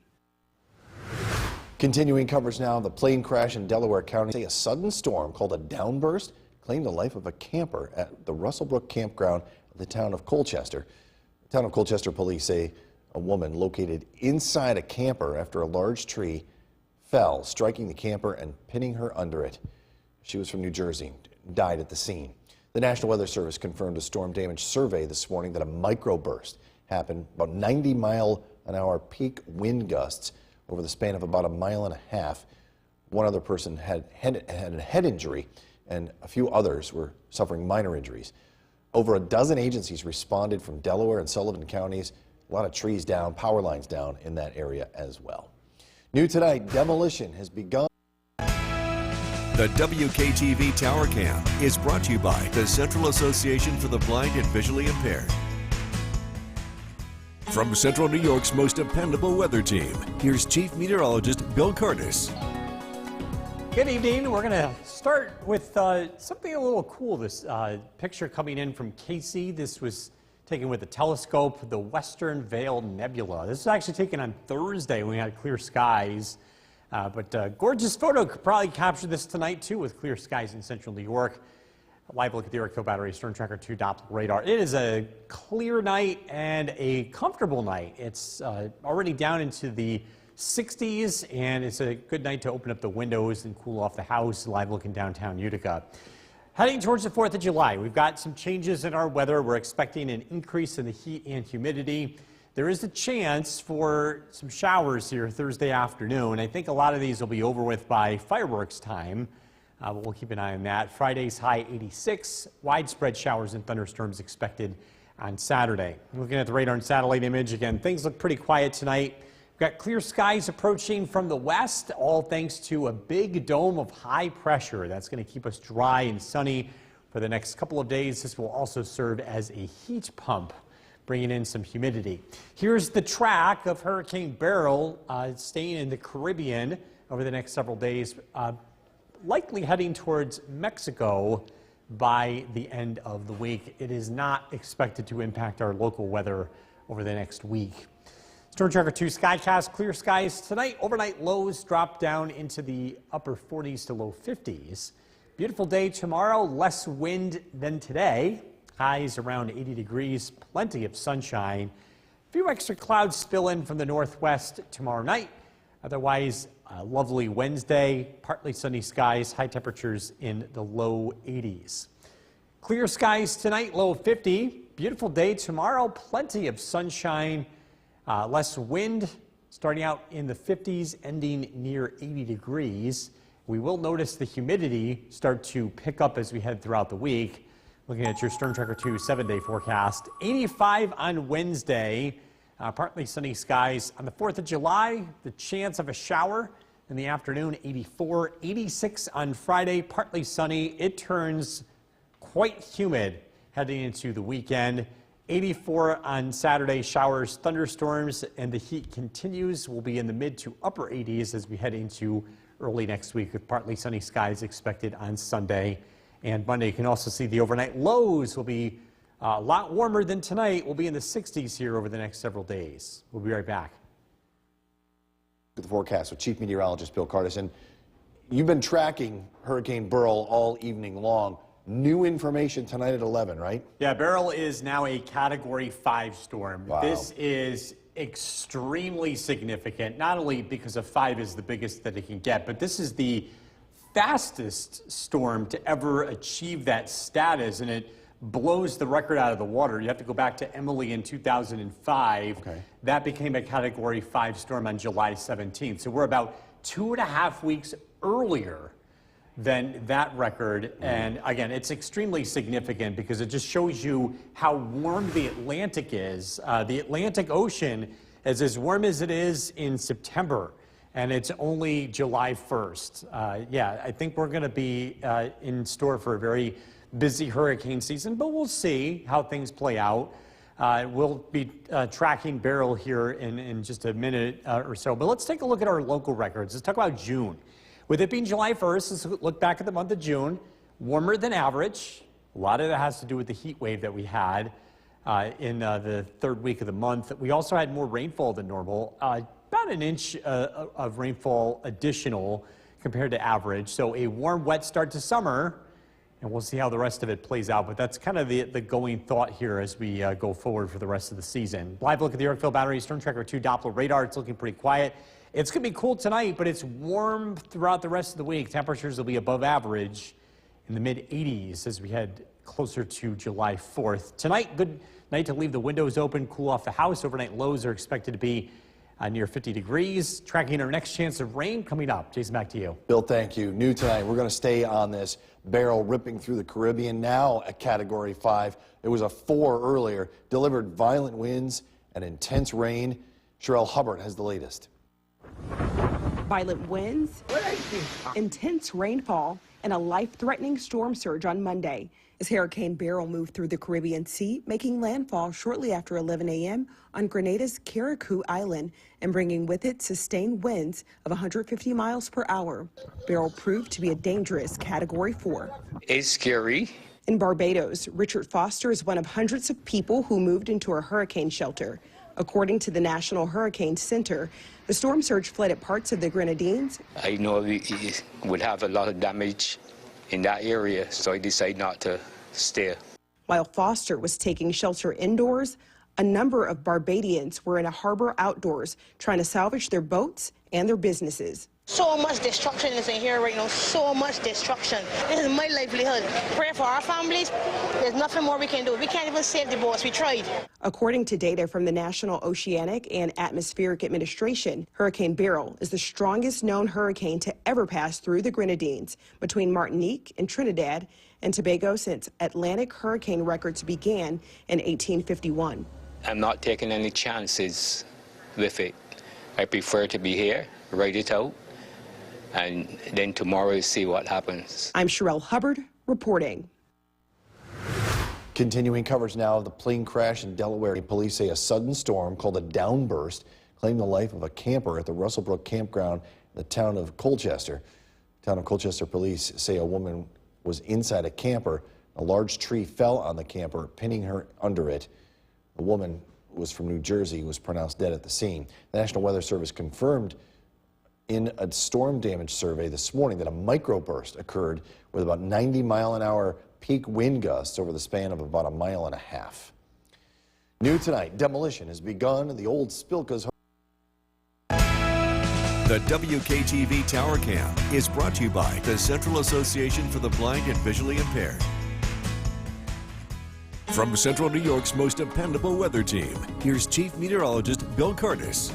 Continuing coverage now, the plane crash in Delaware County. A sudden storm called a downburst claimed the life of a camper at the Russellbrook campground of the town of Colchester. The town of Colchester police say a woman located inside a camper after a large tree fell, striking the camper and pinning her under it. She was from New Jersey and died at the scene. The National Weather Service confirmed a storm damage survey this morning that a microburst happened, about 90-mile-an-hour peak wind gusts over the span of about a mile and a half. One other person had a head injury, and a few others were suffering minor injuries. Over a dozen agencies responded from Delaware and Sullivan counties. A lot of trees down, power lines down in that area as well. New tonight, demolition has begun. The WKTV Tower Cam is brought to you by the Central Association for the Blind and Visually Impaired. From Central New York's most dependable weather team, here's Chief Meteorologist Bill Curtis. Good evening. We're going to start with something a little cool. This picture coming in from Casey. This was taken with a telescope, the Western Veil Nebula. This was actually taken on Thursday when we had clear skies. But gorgeous photo. Could probably capture this tonight, too, with clear skies in central New York. A live look at the Eric Battery Storm Tracker 2 Doppler radar. It is a clear night and a comfortable night. It's already down into the 60s, and it's a good night to open up the windows and cool off the house. Live look in downtown Utica. Heading towards the 4th of July, we've got some changes in our weather. We're expecting an increase in the heat and humidity. There is a chance for some showers here Thursday afternoon. I think a lot of these will be over with by fireworks time. But we'll keep an eye on that. Friday's high 86. Widespread showers and thunderstorms expected on Saturday. Looking at the radar and satellite image again, things look pretty quiet tonight. We've got clear skies approaching from the west, all thanks to a big dome of high pressure. That's going to keep us dry and sunny for the next couple of days. This will also serve as a heat pump, bringing in some humidity. Here's the track of Hurricane Beryl staying in the Caribbean over the next several days, likely heading towards Mexico by the end of the week. It is not expected to impact our local weather over the next week. Storm Tracker 2 Skycast, clear skies tonight. Overnight lows drop down into the upper 40s to low 50s. Beautiful day tomorrow, less wind than today. Highs around 80 degrees, plenty of sunshine. A few extra clouds spill in from the northwest tomorrow night. Otherwise, a lovely Wednesday, partly sunny skies, high temperatures in the low 80s. Clear skies tonight, low 50. Beautiful day tomorrow, plenty of sunshine, less wind, starting out in the 50s, ending near 80 degrees. We will notice the humidity start to pick up as we head throughout the week. Looking at your Storm Tracker 2 7-day forecast, 85 on Wednesday, partly sunny skies. On the 4th of July, the chance of a shower in the afternoon, 84, 86 on Friday, partly sunny. It turns quite humid heading into the weekend. 84 on Saturday, showers, thunderstorms, and the heat continues. We'll be in the mid to upper 80s as we head into early next week with partly sunny skies expected on Sunday and Monday. You can also see the overnight lows will be a lot warmer than tonight. We'll be in the 60s here over the next several days. We'll be right back. The forecast with Chief Meteorologist Bill Curtis. And you've been tracking Hurricane Beryl all evening long. New information tonight at 11, right? Yeah, Beryl is now a Category 5 storm. Wow. This is extremely significant, not only because a 5 is the biggest that it can get, but this is the fastest storm to ever achieve that status, and it blows the record out of the water. You have to go back to Emily in 2005. Okay. That became a Category 5 storm on July 17th. So we're about 2.5 weeks earlier than that record. And again, it's extremely significant because it just shows you how warm the Atlantic is. The Atlantic Ocean is as warm as it is in September, and it's only July 1st. Yeah, I think we're going to be in store for a very busy hurricane season, but we'll see how things play out. We'll be tracking Beryl here in just a minute or so, but let's take a look at our local records. Let's talk about June. With it being July 1st, let's look back at the month of June. Warmer than average. A lot of that has to do with the heat wave that we had in the third week of the month. We also had more rainfall than normal, about an inch of rainfall additional compared to average. So a warm, wet start to summer, and we'll see how the rest of it plays out. But that's kind of the going thought here as we go forward for the rest of the season. Live look at the Eric Battery Storm Tracker 2 Doppler radar. It's looking pretty quiet. It's going to be cool tonight, but it's warm throughout the rest of the week. Temperatures will be above average in the mid-80s as we head closer to July 4th. Tonight, good night to leave the windows open, cool off the house. Overnight lows are expected to be near 50 degrees. Tracking our next chance of rain coming up. Jason, back to you. Bill, thank you. New tonight, we're going to stay on this. Beryl ripping through the Caribbean, now a Category 5. It was a 4 earlier. Delivered violent winds and intense rain. Sherelle Hubbard has the latest. Violent winds, intense rainfall, and a life-threatening storm surge on Monday as Hurricane Beryl moved through the Caribbean Sea, making landfall shortly after 11 a.m. on Grenada's Carriacou Island and bringing with it sustained winds of 150 miles per hour. Beryl proved to be a dangerous Category 4. It's scary. In Barbados, Richard Foster is one of hundreds of people who moved into a hurricane shelter. According to the National Hurricane Center, the storm surge flooded parts of the Grenadines. I know it would have a lot of damage in that area, so I decided not to stay. While Foster was taking shelter indoors, a number of Barbadians were in a harbor outdoors trying to salvage their boats and their businesses. So much destruction is in here right now, so much destruction. This is my livelihood. Pray for our families. There's nothing more we can do. We can't even save the boats. We tried. According to data from the National Oceanic and Atmospheric Administration, Hurricane Beryl is the strongest known hurricane to ever pass through the Grenadines between Martinique and Trinidad and Tobago since Atlantic hurricane records began in 1851. I'm not taking any chances with it. I prefer to be here, ride it out, and then tomorrow see what happens. I'm Sherelle Hubbard reporting. Continuing coverage now of the plane crash in Delaware. Police say a sudden storm called a downburst claimed the life of a camper at the Russellbrook campground in the town of Colchester. Town of Colchester police say a woman was inside a camper. A large tree fell on the camper, pinning her under it. The woman was from New Jersey, was pronounced dead at the scene. The National Weather Service confirmed in a storm damage survey this morning that a microburst occurred with about 90-mile-an-hour peak wind gusts over the span of about 1.5 miles. New tonight, demolition has begun in the old Spilka's. The WKTV Tower Cam is brought to you by the Central Association for the Blind and Visually Impaired. From Central New York's most dependable weather team, here's Chief Meteorologist Bill Curtis.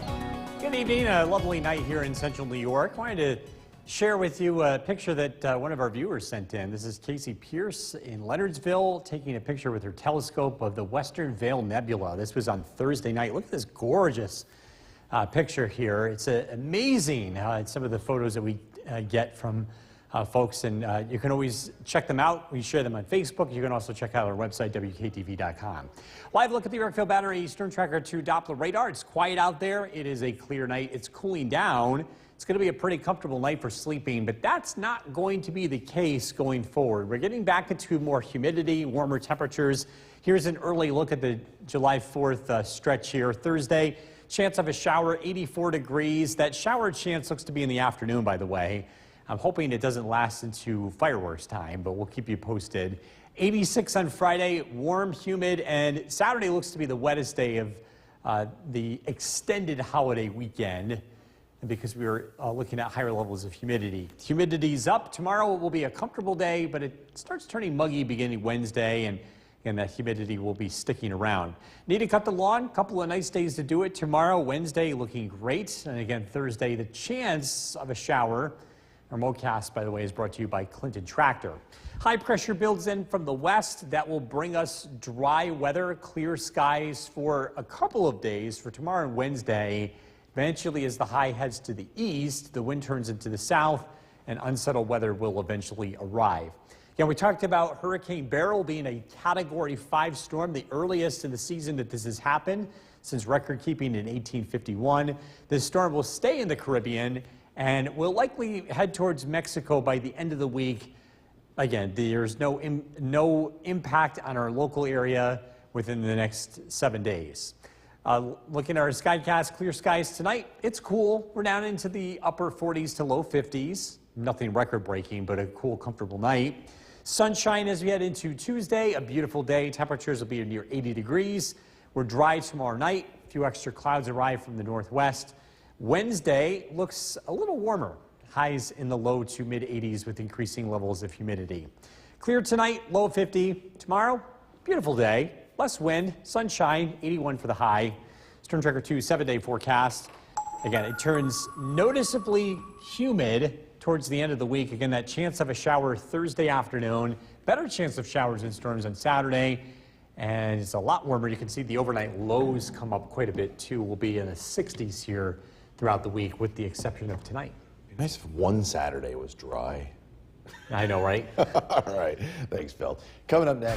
Good evening, a lovely night here in Central New York. I wanted to share with you a picture that one of our viewers sent in. This is Casey Pierce in Leonardsville taking a picture with her telescope of the Western Veil Nebula. This was on Thursday night. Look at this gorgeous picture here. It's amazing some of the photos that we get from folks, and you can always check them out. We share them on Facebook. You can also check out our website, WKTV.com. Live look at the Yorkville Battery Storm Tracker 2 Doppler radar. It's quiet out there. It is a clear night. It's cooling down. It's going to be a pretty comfortable night for sleeping, but that's not going to be the case going forward. We're getting back into more humidity, warmer temperatures. Here's an early look at the July 4th stretch here. Thursday, chance of a shower, 84 degrees. That shower chance looks to be in the afternoon, by the way. I'm hoping it doesn't last into fireworks time, but we'll keep you posted. 86 on Friday, warm, humid, and Saturday looks to be the wettest day of the extended holiday weekend because we were looking at higher levels of humidity. Humidity's up. Tomorrow will be a comfortable day, but it starts turning muggy beginning Wednesday, and that humidity will be sticking around. Need to cut the lawn? Couple of nice days to do it. Tomorrow, Wednesday, looking great. And again, Thursday, the chance of a shower. Our MoCast, by the way, is brought to you by Clinton Tractor. High pressure builds in from the west. That will bring us dry weather, clear skies for a couple of days for tomorrow and Wednesday. Eventually, as the high heads to the east, the wind turns into the south, and unsettled weather will eventually arrive. Again, we talked about Hurricane Beryl being a Category 5 storm, the earliest in the season that this has happened since record keeping in 1851. This storm will stay in the Caribbean and will likely head towards Mexico by the end of the week. Again, there's no impact on our local area within the next 7 days. Looking at our Skycast, clear skies tonight. It's cool. We're down into the upper 40s to low 50s. Nothing record-breaking, but a cool, comfortable night. Sunshine as we head into Tuesday. A beautiful day. Temperatures will be near 80 degrees. We're dry tomorrow night. A few extra clouds arrive from the northwest. Wednesday looks a little warmer. Highs in the low to mid 80s with increasing levels of humidity. Clear tonight, low of 50. Tomorrow, beautiful day. Less wind, sunshine, 81 for the high. Storm Tracker 2 7-day forecast. Again, it turns noticeably humid towards the end of the week. Again, that chance of a shower Thursday afternoon. Better chance of showers and storms on Saturday. And it's a lot warmer. You can see the overnight lows come up quite a bit too. We'll be in the 60s here throughout the week with the exception of tonight. It'd be nice if one Saturday was dry. I know, right? All right. Thanks, Phil. Coming up next.